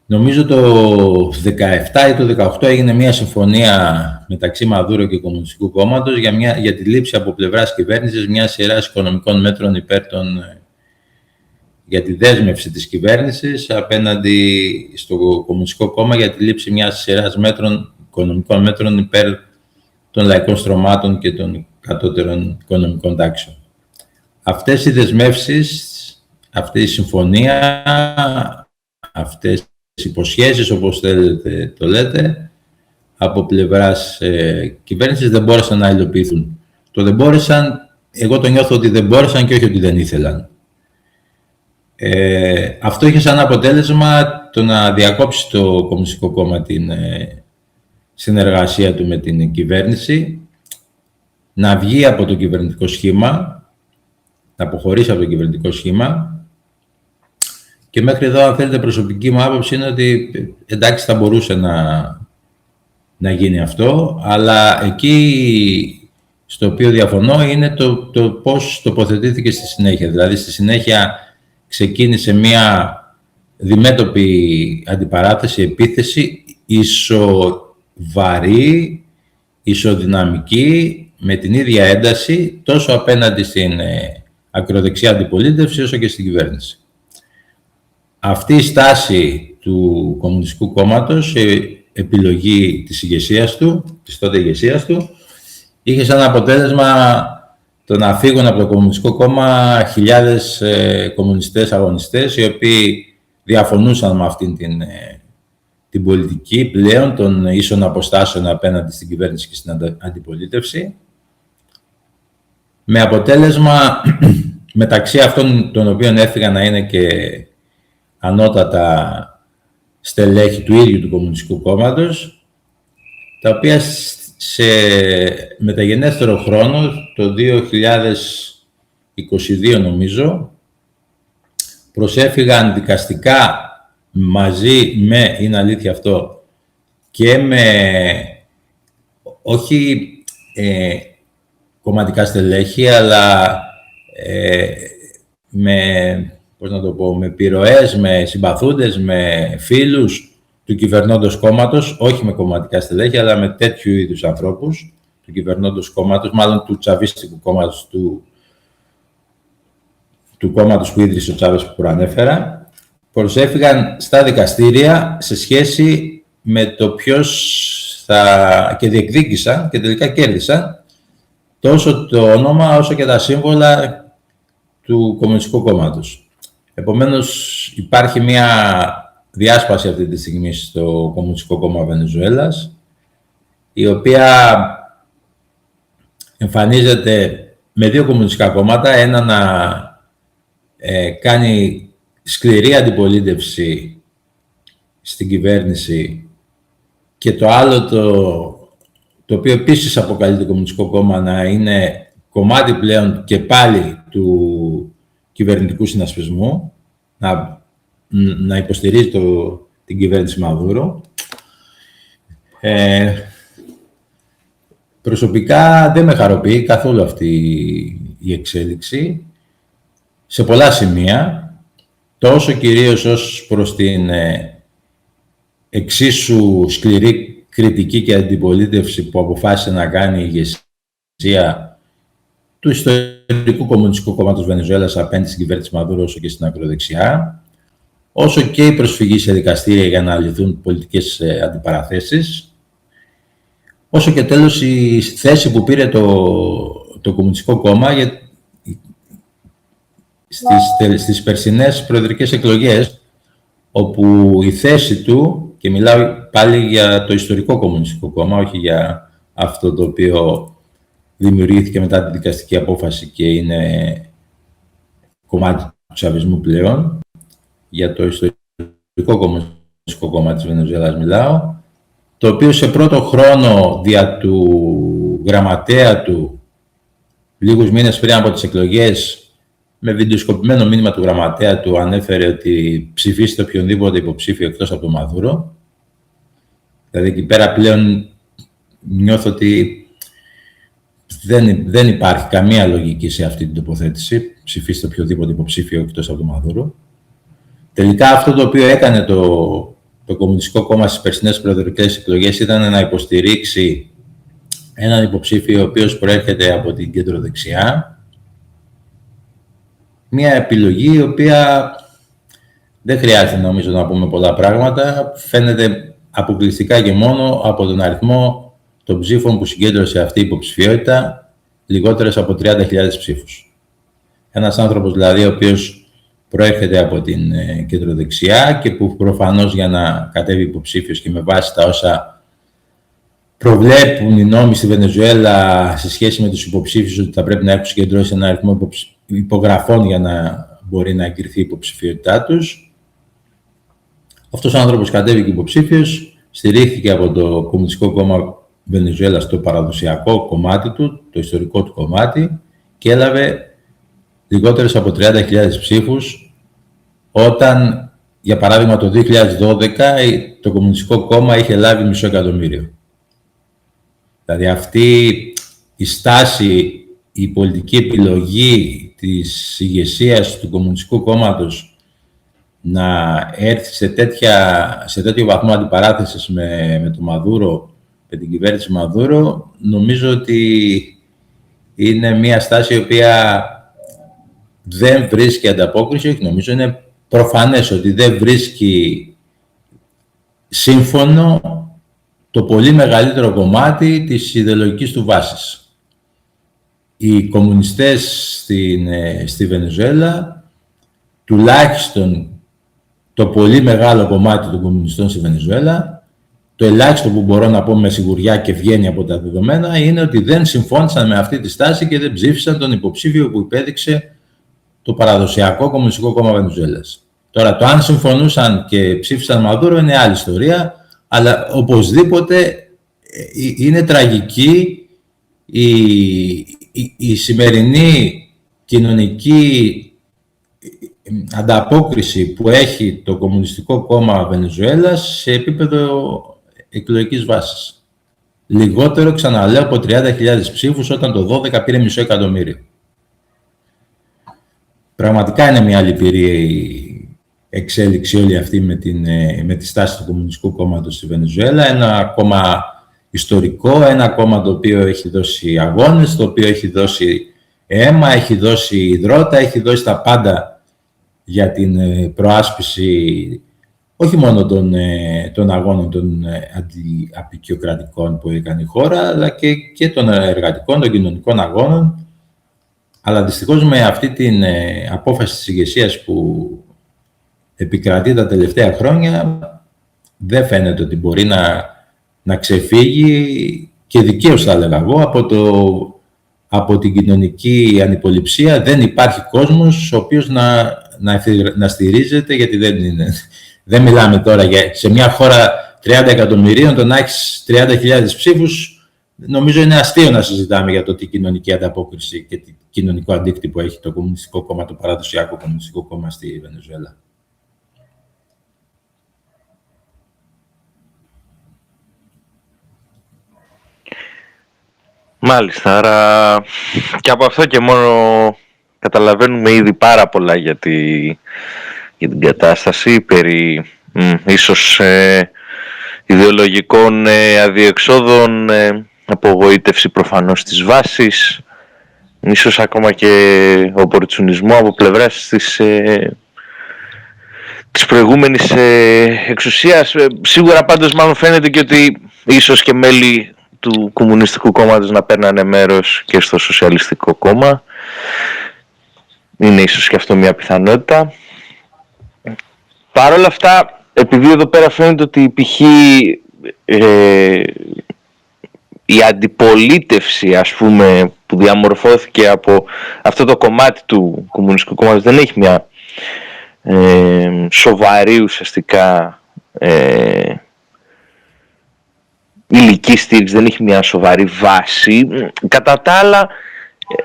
Νομίζω το 17 ή το 18 έγινε μια συμφωνία μεταξύ Μαδούρο και Κομμουνιστικού Κόμματος για τη λήψη από πλευράς κυβέρνησης μιας σειράς οικονομικών μέτρων για τη δέσμευση της κυβέρνησης απέναντι στο Κομμουνιστικό Κόμμα για τη λήψη μιας σειράς οικονομικών μέτρων υπέρ των λαϊκών στρωμάτων και των κατώτερων οικονομικών τάξεων. Αυτές οι δεσμεύσεις, αυτή η συμφωνία, αυτές οι υποσχέσεις, όπως θέλετε το λέτε, από πλευράς κυβέρνησης δεν μπόρεσαν να υλοποιηθούν. Το δεν μπόρεσαν, εγώ το νιώθω ότι δεν μπόρεσαν και όχι ότι δεν ήθελαν. Αυτό είχε σαν αποτέλεσμα το να διακόψει το Κομμουνιστικό Κόμμα την συνεργασία του με την κυβέρνηση, να βγει από το κυβερνητικό σχήμα, να αποχωρήσει από το κυβερνητικό σχήμα. Και μέχρι εδώ, αν θέλετε, προσωπική μου άποψη είναι ότι εντάξει θα μπορούσε να γίνει αυτό, αλλά εκεί στο οποίο διαφωνώ είναι το πώς τοποθετήθηκε στη συνέχεια. Δηλαδή, στη συνέχεια ξεκίνησε μια διμέτωπη αντιπαράθεση, επίθεση, ισοβαρή, ισοδυναμική, με την ίδια ένταση, τόσο απέναντι στην ακροδεξιά αντιπολίτευση, όσο και στην κυβέρνηση. Αυτή η στάση του Κομμουνιστικού Κόμματος, επιλογή της ηγεσίας του, της τότε ηγεσίας του, είχε σαν αποτέλεσμα το να φύγουν από το Κομμουνιστικό Κόμμα χιλιάδες κομμουνιστές αγωνιστές, οι οποίοι διαφωνούσαν με αυτήν την πολιτική πλέον των ίσων αποστάσεων απέναντι στην κυβέρνηση και στην αντιπολίτευση, με αποτέλεσμα μεταξύ αυτών των οποίων έφυγαν να είναι και ανώτατα στελέχη του ίδιου του Κομμουνιστικού Κόμματος, τα οποία σε μεταγενέστερο χρόνο, το 2022 νομίζω, προσέφυγαν δικαστικά μαζί με, είναι αλήθεια αυτό, και με όχι κομματικά στελέχη, αλλά με επιρροές, με συμπαθούντες, με φίλους του κυβερνώντος κόμματος, όχι με κομματικά στελέχη, αλλά με τέτοιου είδους ανθρώπους του κυβερνώντος κόμματος, μάλλον του τσαβίστικου κόμματος, του κόμματος που ίδρυσε ο Τσάβες που προανέφερα, προσέφυγαν στα δικαστήρια σε σχέση με το ποιος και διεκδίκησαν και τελικά κέρδισαν τόσο το όνομα όσο και τα σύμβολα του Κομμουνιστικού Κόμματος. Επομένως, υπάρχει μια διάσπαση αυτή τη στιγμή στο Κομμουνιστικό Κόμμα Βενεζουέλας, η οποία εμφανίζεται με δύο κομμουνιστικά κόμματα, ένα να κάνει σκληρή αντιπολίτευση στην κυβέρνηση και το άλλο το οποίο επίσης αποκαλείται Κομμουνιστικό Κόμμα να είναι κομμάτι πλέον και πάλι του κυβερνητικού συνασπισμού, να υποστηρίζει την κυβέρνηση Μαδούρο. Προσωπικά δεν με χαροποιεί καθόλου αυτή η εξέλιξη σε πολλά σημεία, τόσο κυρίως ως προς την εξίσου σκληρή κριτική και αντιπολίτευση που αποφάσισε να κάνει η ηγεσία του ιστορικού Κομμουνιστικού Κόμματος Βενεζουέλας απέναντι στην κυβέρνηση Μαδούρο, όσο και στην ακροδεξιά, όσο και η προσφυγή σε δικαστήρια για να λυθούν πολιτικές αντιπαραθέσεις, όσο και τέλος η θέση που πήρε το Κομμουνιστικό Κόμμα στις περσινές προεδρικές εκλογές, όπου η θέση του, και μιλάω πάλι για το ιστορικό Κομμουνιστικό Κόμμα, όχι για αυτό το οποίο δημιουργήθηκε μετά τη δικαστική απόφαση και είναι κομμάτι του τσαβισμού πλέον, για το ιστορικό Κομμουνιστικό Κόμμα της Βενεζουέλας μιλάω, το οποίο σε πρώτο χρόνο δια του γραμματέα του, λίγους μήνες πριν από τις εκλογές, με βιντεοσκοπημένο μήνυμα του γραμματέα του ανέφερε ότι ψηφίστε οποιονδήποτε υποψήφιο εκτός από τον Μαδούρο. Δηλαδή εκεί πέρα πλέον νιώθω ότι δεν υπάρχει καμία λογική σε αυτή την τοποθέτηση. Ψηφίστε οποιοδήποτε υποψήφιο εκτός από τον Μαδούρο. Τελικά αυτό το οποίο έκανε το Κομμουνιστικό Κόμμα στις περσινές προεδρικές εκλογές ήταν να υποστηρίξει έναν υποψήφιο ο οποίος προέρχεται από την κεντροδεξιά. Μια επιλογή η οποία δεν χρειάζεται νομίζω να πούμε πολλά πράγματα. Φαίνεται αποκλειστικά και μόνο από τον αριθμό των ψήφων που συγκέντρωσε αυτή η υποψηφιότητα, λιγότερες από 30.000 ψήφους. Ένας άνθρωπος δηλαδή ο οποίος προέρχεται από την κεντροδεξιά και που προφανώς για να κατέβει υποψήφιος και με βάση τα όσα προβλέπουν οι νόμοι στη Βενεζουέλα σε σχέση με τους υποψήφιους ότι θα πρέπει να έχουν συγκεντρώσει ένα αριθμό υπογραφών για να μπορεί να εγκριθεί η υποψηφιότητά τους. Αυτός ο άνθρωπος κατέβηκε υποψήφιος, στηρίχθηκε από το Κομμουνιστικό Κόμμα Βενεζουέλα στο παραδοσιακό κομμάτι του, το ιστορικό του κομμάτι, και έλαβε λιγότερες από 30.000 ψήφους, όταν, για παράδειγμα, το 2012 το Κομμουνιστικό Κόμμα είχε λάβει 500.000. Δηλαδή αυτή η στάση, η πολιτική επιλογή της ηγεσίας του Κομμουνιστικού Κόμματος να έρθει σε τέτοιο βαθμό αντιπαράθεσης με το Μαδούρο, με την κυβέρνηση Μαδούρο, νομίζω ότι είναι μια στάση η οποία δεν βρίσκει ανταπόκριση. Όχι, νομίζω είναι προφανές ότι δεν βρίσκει σύμφωνο το πολύ μεγαλύτερο κομμάτι της ιδεολογικής του βάσης. Οι κομμουνιστές στη Βενεζουέλα, τουλάχιστον το πολύ μεγάλο κομμάτι των κομμουνιστών στη Βενεζουέλα, το ελάχιστο που μπορώ να πω με σιγουριά και βγαίνει από τα δεδομένα, είναι ότι δεν συμφώνησαν με αυτή τη στάση και δεν ψήφισαν τον υποψήφιο που υπέδειξε το παραδοσιακό Κομμουνιστικό Κόμμα Βενεζουέλας. Τώρα, το αν συμφωνούσαν και ψήφισαν Μαδούρο είναι άλλη ιστορία, αλλά οπωσδήποτε είναι τραγική η σημερινή κοινωνική ανταπόκριση που έχει το Κομμουνιστικό Κόμμα Βενεζουέλας σε επίπεδο εκλογικής βάσης. Λιγότερο, ξαναλέω, από 30.000 ψήφους, όταν το 12 πήρε 500.000. Πραγματικά είναι μια λυπηρή εξέλιξη όλη αυτή με τη στάση του Κομμουνιστικού Κόμματος στη Βενεζουέλα. Ένα κόμμα ιστορικό, ένα κόμμα το οποίο έχει δώσει αγώνες, το οποίο έχει δώσει αίμα, έχει δώσει υδρότα, έχει δώσει τα πάντα για την προάσπιση όχι μόνο των αγώνων των αντιαπικιοκρατικών που έκανε η χώρα, αλλά και των εργατικών, των κοινωνικών αγώνων. Αλλά δυστυχώς με αυτή την απόφαση της ηγεσίας που επικρατεί τα τελευταία χρόνια, δεν φαίνεται ότι μπορεί να ξεφύγει, και δικαίως θα έλεγα εγώ, από την κοινωνική ανυποληψία. Δεν υπάρχει κόσμος ο οποίος να στηρίζεται, γιατί δεν μιλάμε τώρα σε μια χώρα 30 εκατομμυρίων, το να έχεις 30.000 ψήφους. Νομίζω είναι αστείο να συζητάμε για το τι κοινωνική ανταπόκριση και τι κοινωνικό αντίκτυπο έχει το Κομμουνιστικό Κόμμα, το παραδοσιακό Κομμουνιστικό Κόμμα στη Βενεζουέλα. Μάλιστα, άρα και από αυτό και μόνο καταλαβαίνουμε ήδη πάρα πολλά για την κατάσταση περί ίσως ιδεολογικών αδιεξόδων, απογοήτευση προφανώς της βάσης, ίσως ακόμα και οπορτσουνισμό από πλευράς της προηγούμενης εξουσίας. Σίγουρα πάντως μάλλον φαίνεται και ότι ίσως και μέλη του Κομμουνιστικού Κόμματος να παίρνανε μέρος και στο Σοσιαλιστικό Κόμμα. Είναι ίσως και αυτό μια πιθανότητα. Παρ' όλα αυτά, επειδή εδώ πέρα φαίνεται ότι π.χ. η αντιπολίτευση, ας πούμε, που διαμορφώθηκε από αυτό το κομμάτι του Κομμουνιστικού Κόμματος δεν έχει μια σοβαρή ουσιαστικά υλική στήριξη, δεν έχει μια σοβαρή βάση. Κατά τα άλλα,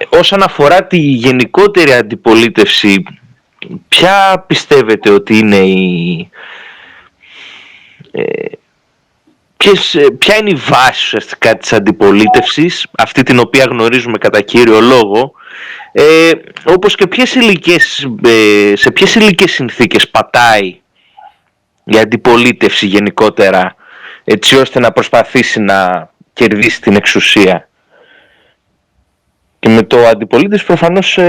όσον αφορά τη γενικότερη αντιπολίτευση, ποια πιστεύετε ότι είναι ποια είναι η βάση ουσιαστικά της αντιπολίτευσης, αυτή την οποία γνωρίζουμε κατά κύριο λόγο, όπως και σε ποιες ηλικές συνθήκες πατάει η αντιπολίτευση γενικότερα, έτσι ώστε να προσπαθήσει να κερδίσει την εξουσία? Και με το αντιπολίτευση προφανώς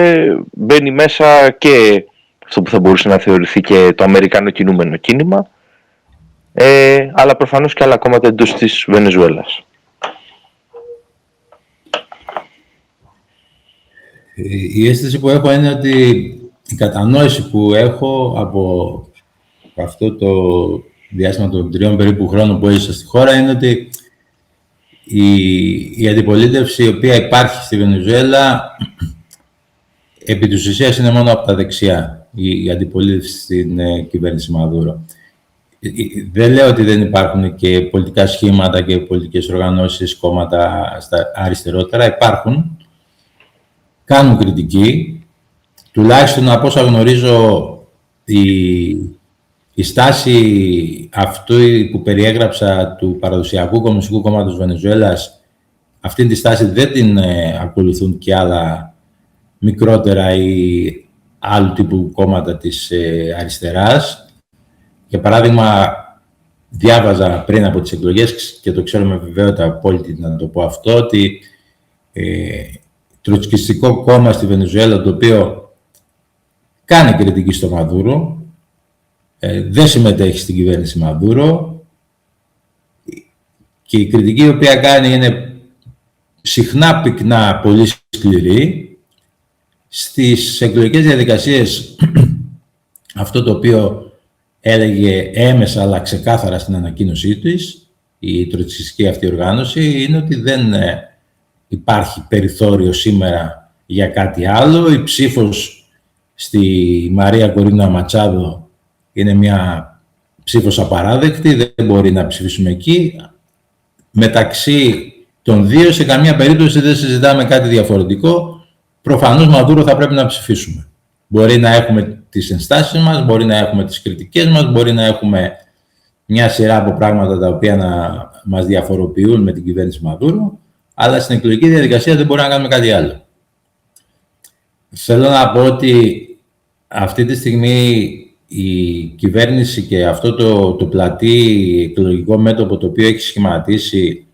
μπαίνει μέσα και αυτό που θα μπορούσε να θεωρηθεί και το αμερικάνο κινούμενο κίνημα, αλλά προφανώς και άλλα κόμματα εντός της Βενεζουέλας. Η αίσθηση που έχω είναι ότι η κατανόηση που έχω από αυτό το διάστημα των 3 περίπου χρόνων που έζησα στη χώρα είναι ότι η αντιπολίτευση η οποία υπάρχει στη Βενεζουέλα επί της ουσίας είναι μόνο από τα δεξιά, η αντιπολίτευση στην κυβέρνηση Μαδούρο. Δεν λέω ότι δεν υπάρχουν και πολιτικά σχήματα και πολιτικές οργανώσεις, κόμματα στα αριστερότερα. Υπάρχουν. Κάνουν κριτική. Τουλάχιστον από όσα γνωρίζω, η στάση αυτού που περιέγραψα του παραδοσιακού Κομμουνιστικού Κόμματος Βενεζουέλας, αυτή τη στάση δεν την ακολουθούν και άλλα μικρότερα ή άλλου τύπου κόμματα της αριστεράς. Για παράδειγμα, διάβαζα πριν από τις εκλογές και το ξέρω με βεβαιότητα απόλυτη να το πω αυτό, ότι τροτσκιστικό κόμμα στη Βενεζουέλα, το οποίο κάνει κριτική στο Μαδούρο, δεν συμμετέχει στην κυβέρνηση Μαδούρο και η κριτική η οποία κάνει είναι συχνά πυκνά πολύ σκληρή. Στις εκλογικές διαδικασίες αυτό το οποίο έλεγε έμεσα αλλά ξεκάθαρα στην ανακοίνωσή της η τροτσκιστική αυτή οργάνωση είναι ότι δεν υπάρχει περιθώριο σήμερα για κάτι άλλο. Η ψήφος στη Μαρία Κορίνα Ματσάδο είναι μια ψήφος απαράδεκτη, δεν μπορεί να ψηφίσουμε εκεί. Μεταξύ των δύο σε καμία περίπτωση δεν συζητάμε κάτι διαφορετικό. Προφανώς Μαδούρο θα πρέπει να ψηφίσουμε. Μπορεί να έχουμε τις ενστάσεις μας, μπορεί να έχουμε τις κριτικές μας, μπορεί να έχουμε μια σειρά από πράγματα τα οποία να μας διαφοροποιούν με την κυβέρνηση Μαδούρο, αλλά στην εκλογική διαδικασία δεν μπορούμε να κάνουμε κάτι άλλο. Θέλω να πω ότι αυτή τη στιγμή η κυβέρνηση και αυτό το πλατή εκλογικό μέτωπο το οποίο έχει σχηματίσει,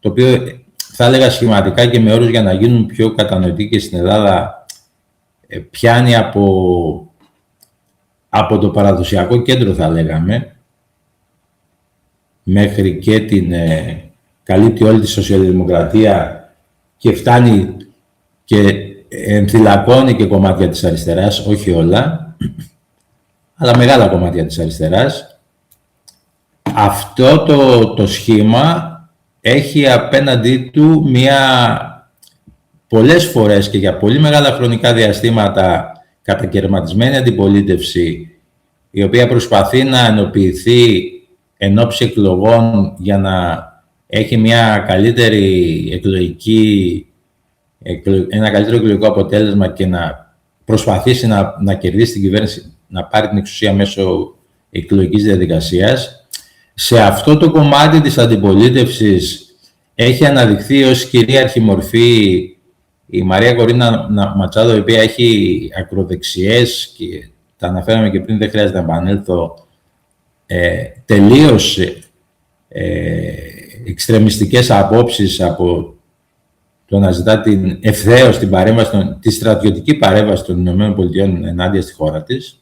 το οποίο θα έλεγα σχηματικά και με όρους για να γίνουν πιο κατανοητοί και στην Ελλάδα, πιάνει από το παραδοσιακό κέντρο, θα λέγαμε, μέχρι και καλύπτει όλη τη σοσιαλδημοκρατία και φτάνει και ενθυλακώνει και κομμάτια της αριστεράς, όχι όλα, αλλά μεγάλα κομμάτια της αριστεράς. Αυτό το σχήμα έχει απέναντί του πολλές φορές και για πολύ μεγάλα χρονικά διαστήματα κατακαιρματισμένη αντιπολίτευση, η οποία προσπαθεί να ενοποιηθεί εν ώψη εκλογών για να έχει ένα καλύτερο εκλογικό αποτέλεσμα και να προσπαθήσει να κερδίσει την κυβέρνηση, να πάρει την εξουσία μέσω εκλογικής διαδικασίας. Σε αυτό το κομμάτι της αντιπολίτευσης έχει αναδειχθεί ως κυρίαρχη μορφή η Μαρία Κορίνα Ματσάδο, η οποία έχει ακροδεξιές και τα αναφέραμε και πριν, δεν χρειάζεται να επανέλθω, τελείως εξτρεμιστικές απόψεις από το να ζητά ευθέως τη στρατιωτική παρέμβαση των ΗΠΑ ενάντια στη χώρα της.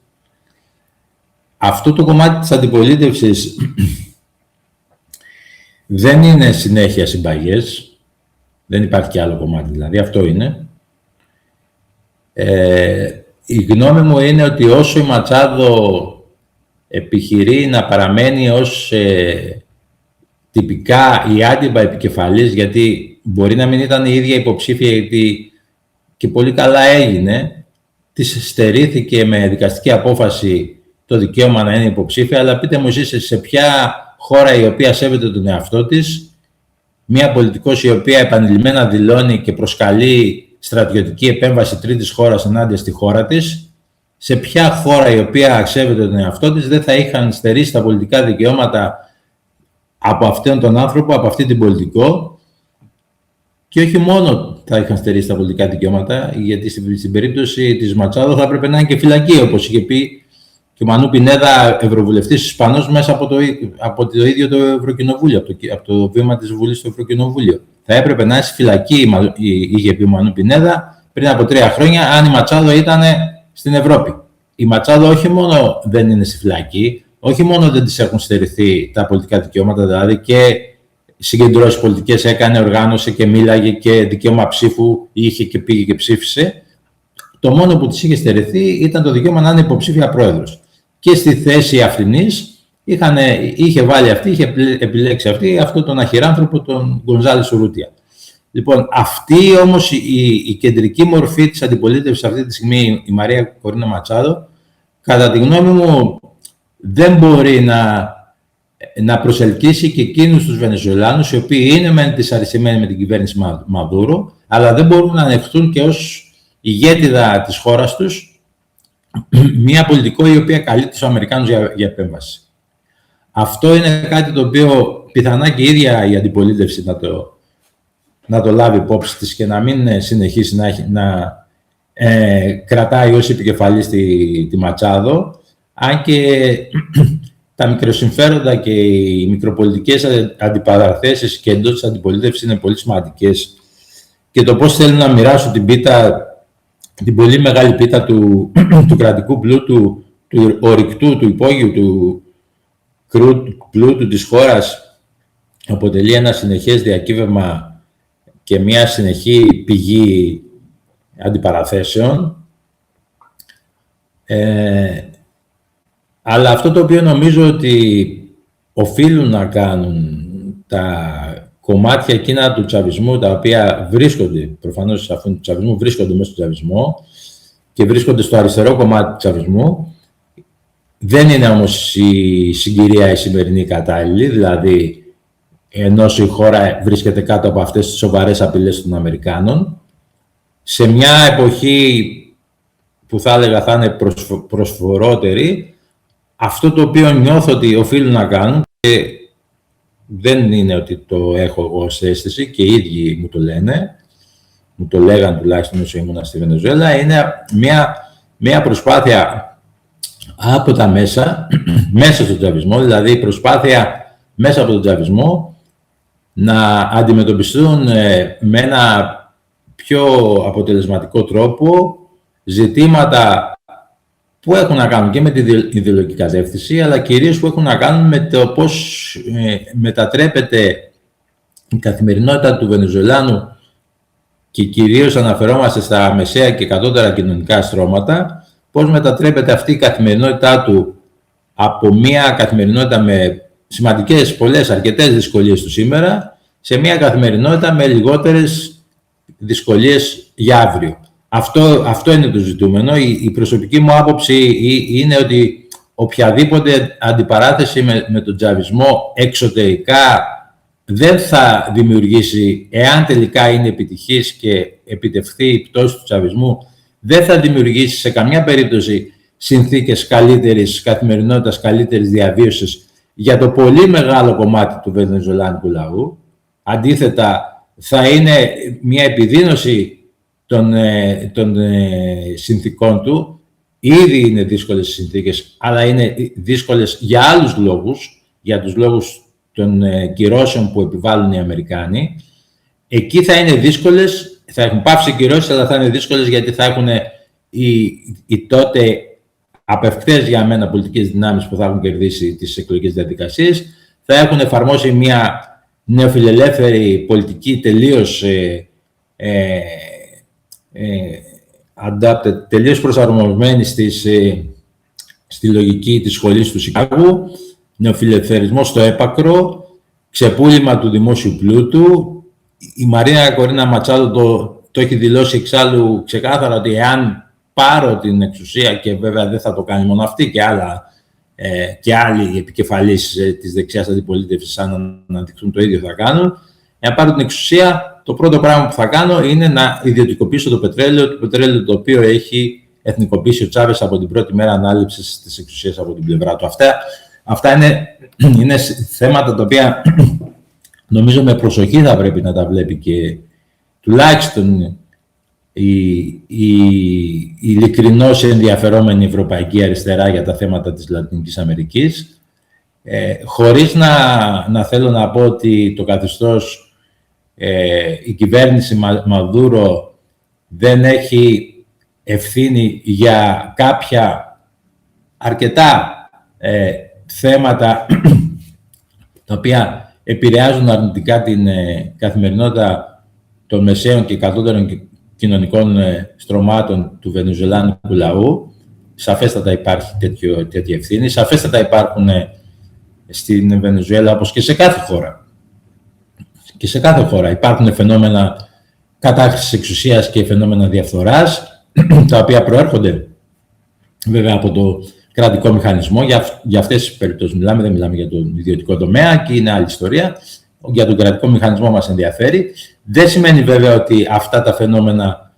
Αυτό το κομμάτι της αντιπολίτευσης δεν είναι συνέχεια συμπαγές. Δεν υπάρχει και άλλο κομμάτι, δηλαδή. Αυτό είναι. Η γνώμη μου είναι ότι όσο η Ματσάδο επιχειρεί να παραμένει ως τυπικά η άντιπα επικεφαλής, γιατί μπορεί να μην ήταν η ίδια υποψήφια, γιατί και πολύ καλά έγινε, της στερήθηκε με δικαστική απόφαση το δικαίωμα να είναι υποψήφια, αλλά πείτε μου εσείς σε ποια χώρα η οποία σέβεται τον εαυτό της, μια πολιτικός η οποία επανειλημμένα δηλώνει και προσκαλεί στρατιωτική επέμβαση τρίτης χώρας ενάντια στη χώρα της, σε ποια χώρα η οποία σέβεται τον εαυτό της δεν θα είχαν στερήσει τα πολιτικά δικαιώματα από αυτόν τον άνθρωπο, από αυτή την πολιτικό, και όχι μόνο θα είχαν στερήσει τα πολιτικά δικαιώματα, γιατί στην περίπτωση της Ματσάδο θα έπρεπε να είναι και φυλακή, όπως είχε πει και ο Μανού Πινέδα, ευρωβουλευτής Ισπανός, μέσα από το ίδιο το Ευρωκοινοβούλιο, από το βήμα της Βουλής στο Ευρωκοινοβούλιο. Θα έπρεπε να είναι στη φυλακή, είχε πει ο Μανού Πινέδα, πριν από 3 χρόνια, αν η Ματσάδο ήταν στην Ευρώπη. Η Ματσάδο όχι μόνο δεν είναι στη φυλακή, όχι μόνο δεν της έχουν στερηθεί τα πολιτικά δικαιώματα, δηλαδή και συγκεντρώσεις πολιτικές έκανε, οργάνωσε και μίλαγε και δικαίωμα ψήφου είχε και πήγε και ψήφισε. Το μόνο που της είχε στερηθεί ήταν το δικαίωμα να είναι υποψήφια πρόεδρος. Και στη θέση αυτινής είχε βάλει αυτή, είχε επιλέξει αυτή, αυτόν τον αχυράνθρωπο, τον Γκονζάλες Ουρούτια. Λοιπόν, αυτή όμως η κεντρική μορφή της αντιπολίτευσης αυτή τη στιγμή, η Μαρία Κορίνα Ματσάδο, κατά τη γνώμη μου, δεν μπορεί να προσελκύσει και εκείνους τους Βενεζουελάνους, οι οποίοι είναι μεν δυσαρεστημένοι με την κυβέρνηση Μαδούρο, αλλά δεν μπορούν να ανεχθούν και ως ηγέτιδα της χώρας τους μια πολιτικό η οποία καλεί τους Αμερικάνους για επέμβαση. Αυτό είναι κάτι το οποίο πιθανά και η ίδια η αντιπολίτευση να το λάβει υπόψη της και να μην συνεχίσει να κρατάει ως επικεφαλής τη Ματσάδο, αν και τα μικροσυμφέροντα και οι μικροπολιτικές αντιπαραθέσεις και εντός της αντιπολίτευσης είναι πολύ σημαντικές. Και το πώς θέλουν να μοιράσουν την πολύ μεγάλη πίτα του κρατικού πλούτου, του ορυκτού, του υπόγειου, του πλούτου της χώρας, αποτελεί ένα συνεχές διακύβευμα και μια συνεχή πηγή αντιπαραθέσεων. Αλλά αυτό το οποίο νομίζω ότι οφείλουν να κάνουν τα κομμάτια εκείνα του τσαβισμού, τα οποία βρίσκονται, προφανώς αφού του τσαβισμού βρίσκονται μέσα στο τσαβισμό και βρίσκονται στο αριστερό κομμάτι του τσαβισμού, δεν είναι όμως η συγκυρία η σημερινή κατάλληλη, δηλαδή ενώ η χώρα βρίσκεται κάτω από αυτές τις σοβαρές απειλές των Αμερικάνων, σε μια εποχή που θα έλεγα θα είναι προσφορότερη, αυτό το οποίο νιώθω ότι οφείλουν να κάνουν, και δεν είναι ότι το έχω εγώ ως αίσθηση και οι ίδιοι μου το λένε, μου το λέγαν τουλάχιστον όσο ήμουν στη Βενεζουέλα, είναι μια προσπάθεια από τα μέσα στον τσαβισμό, δηλαδή προσπάθεια μέσα από τον τσαβισμό να αντιμετωπιστούν με ένα πιο αποτελεσματικό τρόπο ζητήματα που έχουν να κάνουν και με την ιδεολογική κατεύθυνση, αλλά κυρίως που έχουν να κάνουν με το πώς μετατρέπεται η καθημερινότητα του Βενεζουελάνου, και κυρίως αναφερόμαστε στα μεσαία και κατώτερα κοινωνικά στρώματα, πώς μετατρέπεται αυτή η καθημερινότητά του από μια καθημερινότητα με σημαντικές, αρκετές δυσκολίες του σήμερα, σε μια καθημερινότητα με λιγότερες δυσκολίες για αύριο. Αυτό είναι το ζητούμενο. Η προσωπική μου άποψη είναι ότι οποιαδήποτε αντιπαράθεση με τον τζαβισμό εξωτερικά δεν θα δημιουργήσει, εάν τελικά είναι επιτυχής και επιτευχθεί η πτώση του τζαβισμού, δεν θα δημιουργήσει σε καμιά περίπτωση συνθήκες καλύτερης καθημερινότητας, καλύτερης διαβίωσης για το πολύ μεγάλο κομμάτι του βενεζουελάνικου λαού. Αντίθετα, θα είναι μια επιδείνωση των συνθήκων του. Ήδη είναι δύσκολες οι συνθήκες, αλλά είναι δύσκολες για άλλους λόγους, για τους λόγους των κυρώσεων που επιβάλλουν οι Αμερικάνοι. Εκεί θα είναι δύσκολες, θα έχουν πάψει κυρώσεις, αλλά θα είναι δύσκολες γιατί θα έχουν οι τότε απευκτές για μένα πολιτικές δυνάμεις που θα έχουν κερδίσει τις εκλογικές διαδικασίες, θα έχουν εφαρμόσει μια νεοφιλελεύθερη πολιτική τελείως τελείως προσαρμοσμένη στη λογική της σχολής του Σικάγου, νεοφιλελευθερισμό στο έπακρο, ξεπούλημα του δημόσιου πλούτου. Η Μαρία Κορίνα Ματσάδο το έχει δηλώσει εξάλλου ξεκάθαρα ότι εάν πάρω την εξουσία, και βέβαια δεν θα το κάνει μόνο αυτή και άλλοι επικεφαλείς της δεξιάς αντιπολίτευσης, αν αναδειχθούν το ίδιο θα κάνουν, εάν πάρω την εξουσία, το πρώτο πράγμα που θα κάνω είναι να ιδιωτικοποιήσω το πετρέλαιο το οποίο έχει εθνικοποιήσει ο Τσάβες από την πρώτη μέρα ανάληψης της εξουσίας από την πλευρά του. Αυτά είναι θέματα τα οποία νομίζω με προσοχή θα πρέπει να τα βλέπει και τουλάχιστον η ειλικρινώς ενδιαφερόμενη ευρωπαϊκή αριστερά για τα θέματα της Λατινικής Αμερικής, χωρίς να θέλω να πω ότι το καθεστώς, η κυβέρνηση Μαδούρο δεν έχει ευθύνη για κάποια αρκετά θέματα τα οποία επηρεάζουν αρνητικά την καθημερινότητα των μεσαίων και κατώτερων κοινωνικών στρωμάτων του βενεζουελάνικου λαού. Σαφέστατα υπάρχει τέτοια ευθύνη. Σαφέστατα υπάρχουν στην Βενεζουέλα, όπως και σε κάθε χώρα. Και σε κάθε χώρα υπάρχουν φαινόμενα κατάχρησης εξουσίας και φαινόμενα διαφθοράς, τα οποία προέρχονται βέβαια από το κρατικό μηχανισμό. Για αυτές τις περιπτώσεις μιλάμε, δεν μιλάμε για τον ιδιωτικό τομέα και είναι άλλη ιστορία. Για τον κρατικό μηχανισμό μας ενδιαφέρει. Δεν σημαίνει βέβαια ότι αυτά τα φαινόμενα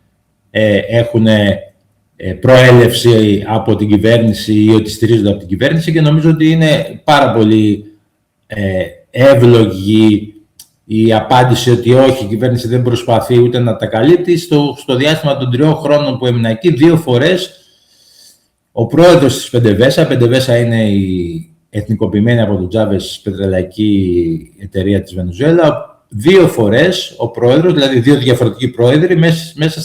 έχουν προέλευση από την κυβέρνηση ή ότι στηρίζονται από την κυβέρνηση, και νομίζω ότι είναι πάρα πολύ εύλογη η απάντηση ότι όχι, η κυβέρνηση δεν προσπαθεί ούτε να τα καλύπτει. Στο διάστημα των 3 χρόνων που έμεινα εκεί, 2 φορές ο πρόεδρος της PDVSA είναι η εθνικοποιημένη από τον Τσάβες πετρελαϊκή εταιρεία της Βενεζουέλα, 2 φορές ο πρόεδρος, δηλαδή 2 διαφορετικοί πρόεδροι, μέσα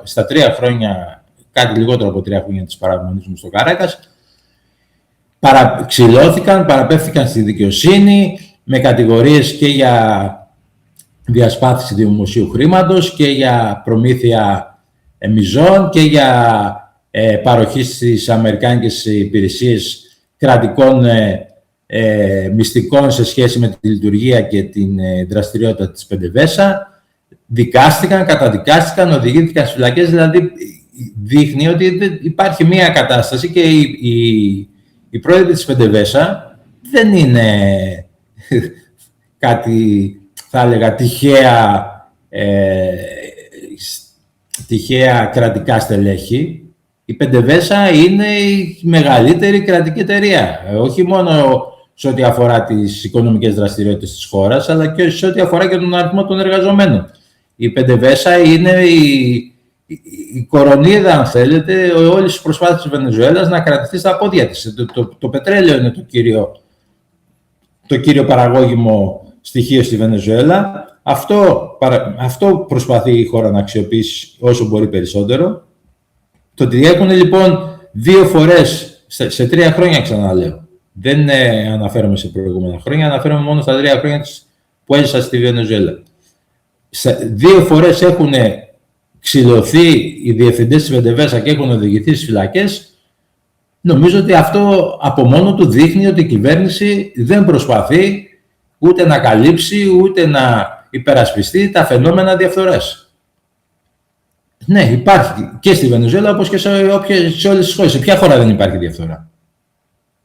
στα 3 χρόνια, κάτι λιγότερο από 3 χρόνια της παραμονής μου στο Καράκας, ξυλώθηκαν, παραπέμφθηκαν στη δικαιοσύνη με κατηγορίες και για διασπάθηση δημοσίου χρήματος και για προμήθεια μιζών και για παροχή στις αμερικάνικες υπηρεσίες κρατικών μυστικών σε σχέση με τη λειτουργία και την δραστηριότητα της PDVSA. Δικάστηκαν, καταδικάστηκαν, οδηγήθηκαν στις φυλακές. Δηλαδή δείχνει ότι υπάρχει μία κατάσταση και η πρόεδροι της PDVSA δεν είναι κάτι, θα έλεγα, τυχαία κρατικά στελέχη. Η PDVSA είναι η μεγαλύτερη κρατική εταιρεία, όχι μόνο σε ό,τι αφορά τις οικονομικές δραστηριότητες της χώρας, αλλά και σε ό,τι αφορά και τον αριθμό των εργαζομένων. Η PDVSA είναι η κορονίδα, αν θέλετε, όλης της προσπάθειας της Βενεζουέλας να κρατηθεί στα πόδια της. Το πετρέλαιο είναι το κύριο παραγώγημο στοιχείο στη Βενεζουέλα. Αυτό προσπαθεί η χώρα να αξιοποιήσει όσο μπορεί περισσότερο. Το ότι έχουν λοιπόν 2 φορές σε 3 χρόνια, ξαναλέω, δεν αναφέρομαι σε προηγούμενα χρόνια, αναφέρομαι μόνο στα 3 χρόνια που έζησα στη Βενεζουέλα. 2 φορές έχουν ξυλωθεί οι διευθυντές της PDVSA και έχουν οδηγηθεί στις φυλακές. Νομίζω ότι αυτό από μόνο του δείχνει ότι η κυβέρνηση δεν προσπαθεί ούτε να καλύψει, ούτε να υπερασπιστεί τα φαινόμενα διαφθοράς. Ναι, υπάρχει και στη Βενεζουέλα, όπως και σε όλες τις χώρες. Σε ποια χώρα δεν υπάρχει διαφθορά?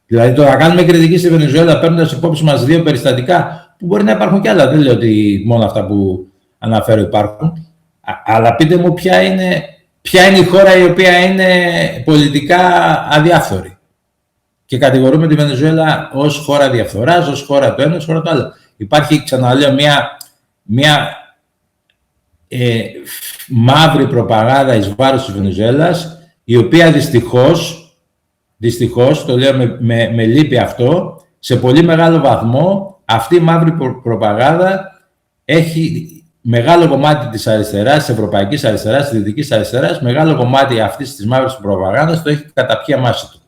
Δηλαδή, το να κάνουμε κριτική στη Βενεζουέλα παίρνοντας υπόψη μας 2 περιστατικά, που μπορεί να υπάρχουν κι άλλα. Δεν λέω ότι μόνο αυτά που αναφέρω υπάρχουν. Αλλά πείτε μου ποια είναι η χώρα η οποία είναι πολιτικά αδιάφθορη. Και κατηγορούμε τη Βενεζουέλα ως χώρα διαφθοράς, ως χώρα το ένα, ως χώρα το άλλο. Υπάρχει, ξαναλέω, μια μαύρη προπαγάνδα εις βάρος της Βενεζουέλας, η οποία δυστυχώς, το λέω με λύπη αυτό, σε πολύ μεγάλο βαθμό αυτή η μαύρη προπαγάνδα έχει μεγάλο κομμάτι της αριστεράς, της ευρωπαϊκής αριστεράς, της δυτικής αριστεράς, μεγάλο κομμάτι αυτής της μαύρης προπαγάνδας το έχει καταπιεί αμάση του.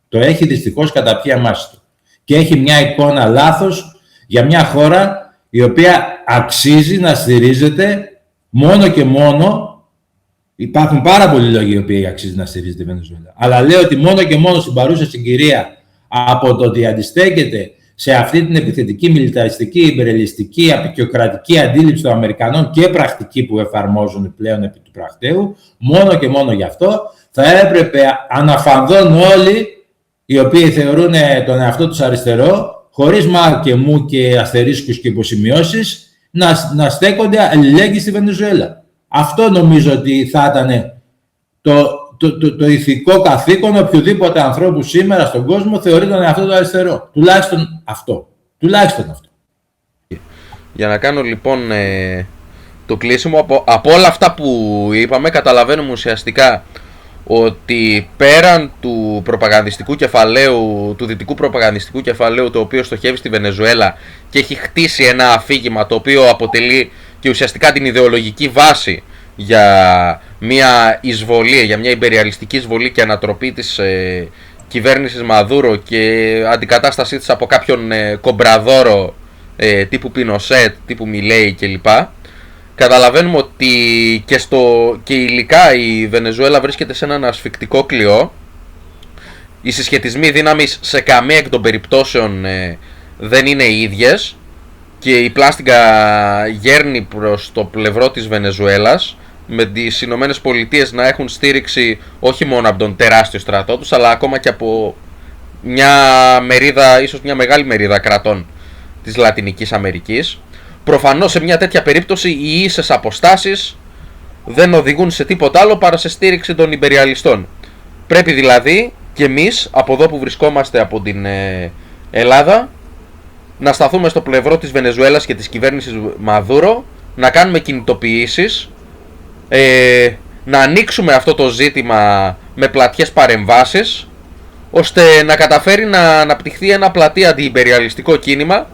Το έχει δυστυχώς καταπιεί αμάση του. Και έχει μια εικόνα λάθος για μια χώρα η οποία αξίζει να στηρίζεται μόνο και μόνο. Υπάρχουν πάρα πολλοί λόγοι οι οποίοι αξίζει να στηρίζεται η Βενεζουέλα. Αλλά λέω ότι μόνο και μόνο στην παρούσα συγκυρία, από το ότι αντιστέκεται σε αυτή την επιθετική, μιλιταριστική, υπερελιστική, απεικιοκρατική αντίληψη των Αμερικανών και πρακτική που εφαρμόζουν πλέον επί του πρακτέου, μόνο και μόνο γι' αυτό θα έπρεπε αναφανδόν όλοι οι οποίοι θεωρούν τον εαυτό τους αριστερό, χωρίς μα και μου και αστερίσκους και υποσημειώσεις, να στέκονται αλληλέγγυοι στη Βενεζουέλα. Αυτό νομίζω ότι θα ήταν το ηθικό καθήκον οποιοδήποτε ανθρώπου σήμερα στον κόσμο θεωρεί τον εαυτό του αριστερό. Τουλάχιστον αυτό. Για να κάνω λοιπόν το κλείσιμο, από όλα αυτά που είπαμε, καταλαβαίνουμε ουσιαστικά ότι πέραν του προπαγανδιστικού κεφαλαίου, του δυτικού προπαγανδιστικού κεφαλαίου, το οποίο στοχεύει στη Βενεζουέλα και έχει χτίσει ένα αφήγημα το οποίο αποτελεί και ουσιαστικά την ιδεολογική βάση για μια εισβολή, για μια ιμπεριαλιστική εισβολή και ανατροπή της κυβέρνησης Μαδούρο και αντικατάστασή της από κάποιον κομπραδόρο τύπου Πινοσέτ, τύπου Μιλέη κλπ. Καταλαβαίνουμε ότι και υλικά η Βενεζουέλα βρίσκεται σε έναν ασφικτικό κλειό. Οι συσχετισμοί δύναμης σε καμία εκ των περιπτώσεων δεν είναι οι ίδιες και η πλάστιγκα γέρνει προς το πλευρό της Βενεζουέλας, με τις Ηνωμένες Πολιτείες να έχουν στήριξη όχι μόνο από τον τεράστιο στρατό τους, αλλά ακόμα και από μια μερίδα, ίσως μια μεγάλη μερίδα κρατών της Λατινικής Αμερικής. Προφανώς σε μια τέτοια περίπτωση οι ίσες αποστάσεις δεν οδηγούν σε τίποτα άλλο παρά σε στήριξη των ιμπεριαλιστών. Πρέπει δηλαδή και εμείς από εδώ που βρισκόμαστε από την Ελλάδα να σταθούμε στο πλευρό της Βενεζουέλας και της κυβέρνησης Μαδούρο, να κάνουμε κινητοποιήσεις, να ανοίξουμε αυτό το ζήτημα με πλατιές παρεμβάσεις, ώστε να καταφέρει να αναπτυχθεί ένα πλατή αντιυμπεριαλιστικό κίνημα,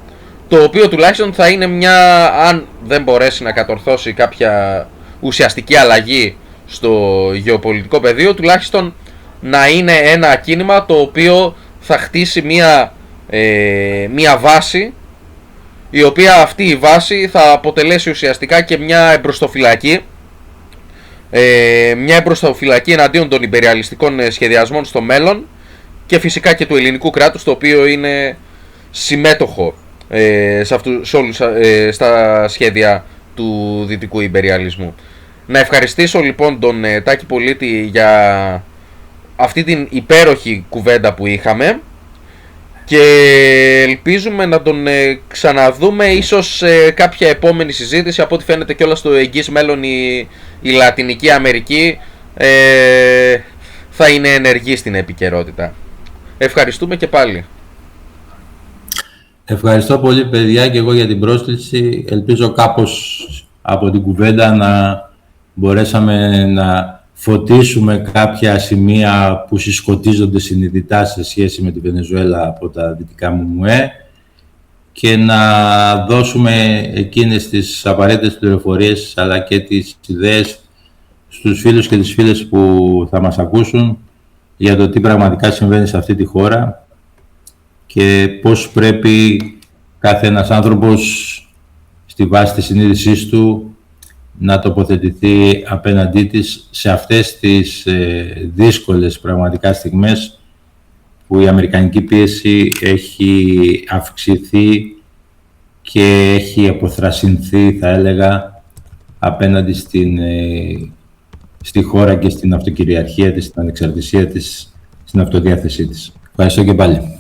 το οποίο τουλάχιστον θα είναι μια, αν δεν μπορέσει να κατορθώσει κάποια ουσιαστική αλλαγή στο γεωπολιτικό πεδίο, τουλάχιστον να είναι ένα κίνημα το οποίο θα χτίσει μια βάση, η οποία αυτή η βάση θα αποτελέσει ουσιαστικά και μια εμπροστοφυλακή, εναντίον των υπεριαλιστικών σχεδιασμών στο μέλλον, και φυσικά και του ελληνικού κράτους, το οποίο είναι συμμέτοχο στα σχέδια του δυτικού ιμπεριαλισμού. Να ευχαριστήσω λοιπόν τον Τάκη Πολίτη για αυτή την υπέροχη κουβέντα που είχαμε, και ελπίζουμε να τον ξαναδούμε ίσως σε κάποια επόμενη συζήτηση. Από ό,τι φαίνεται κιόλας στο εγγύς μέλλον η Λατινική Αμερική θα είναι ενεργή στην επικαιρότητα. Ευχαριστούμε και πάλι. Ευχαριστώ πολύ παιδιά και εγώ για την πρόσκληση. Ελπίζω κάπως από την κουβέντα να μπορέσαμε να φωτίσουμε κάποια σημεία που συσκοτίζονται συνειδητά σε σχέση με τη Βενεζουέλα από τα δυτικά ΜΜΕ και να δώσουμε εκείνες τις απαραίτητες πληροφορίες αλλά και τις ιδέες στους φίλους και τις φίλες που θα μας ακούσουν για το τι πραγματικά συμβαίνει σε αυτή τη χώρα και πώς πρέπει κάθε ένας άνθρωπος στη βάση της συνείδησής του να τοποθετηθεί απέναντί της σε αυτές τις δύσκολες πραγματικά στιγμές που η αμερικανική πίεση έχει αυξηθεί και έχει αποθρασινθεί, θα έλεγα, απέναντι στη χώρα και στην αυτοκυριαρχία της, στην ανεξαρτησία της, στην αυτοδιάθεσή της. Ευχαριστώ και πάλι.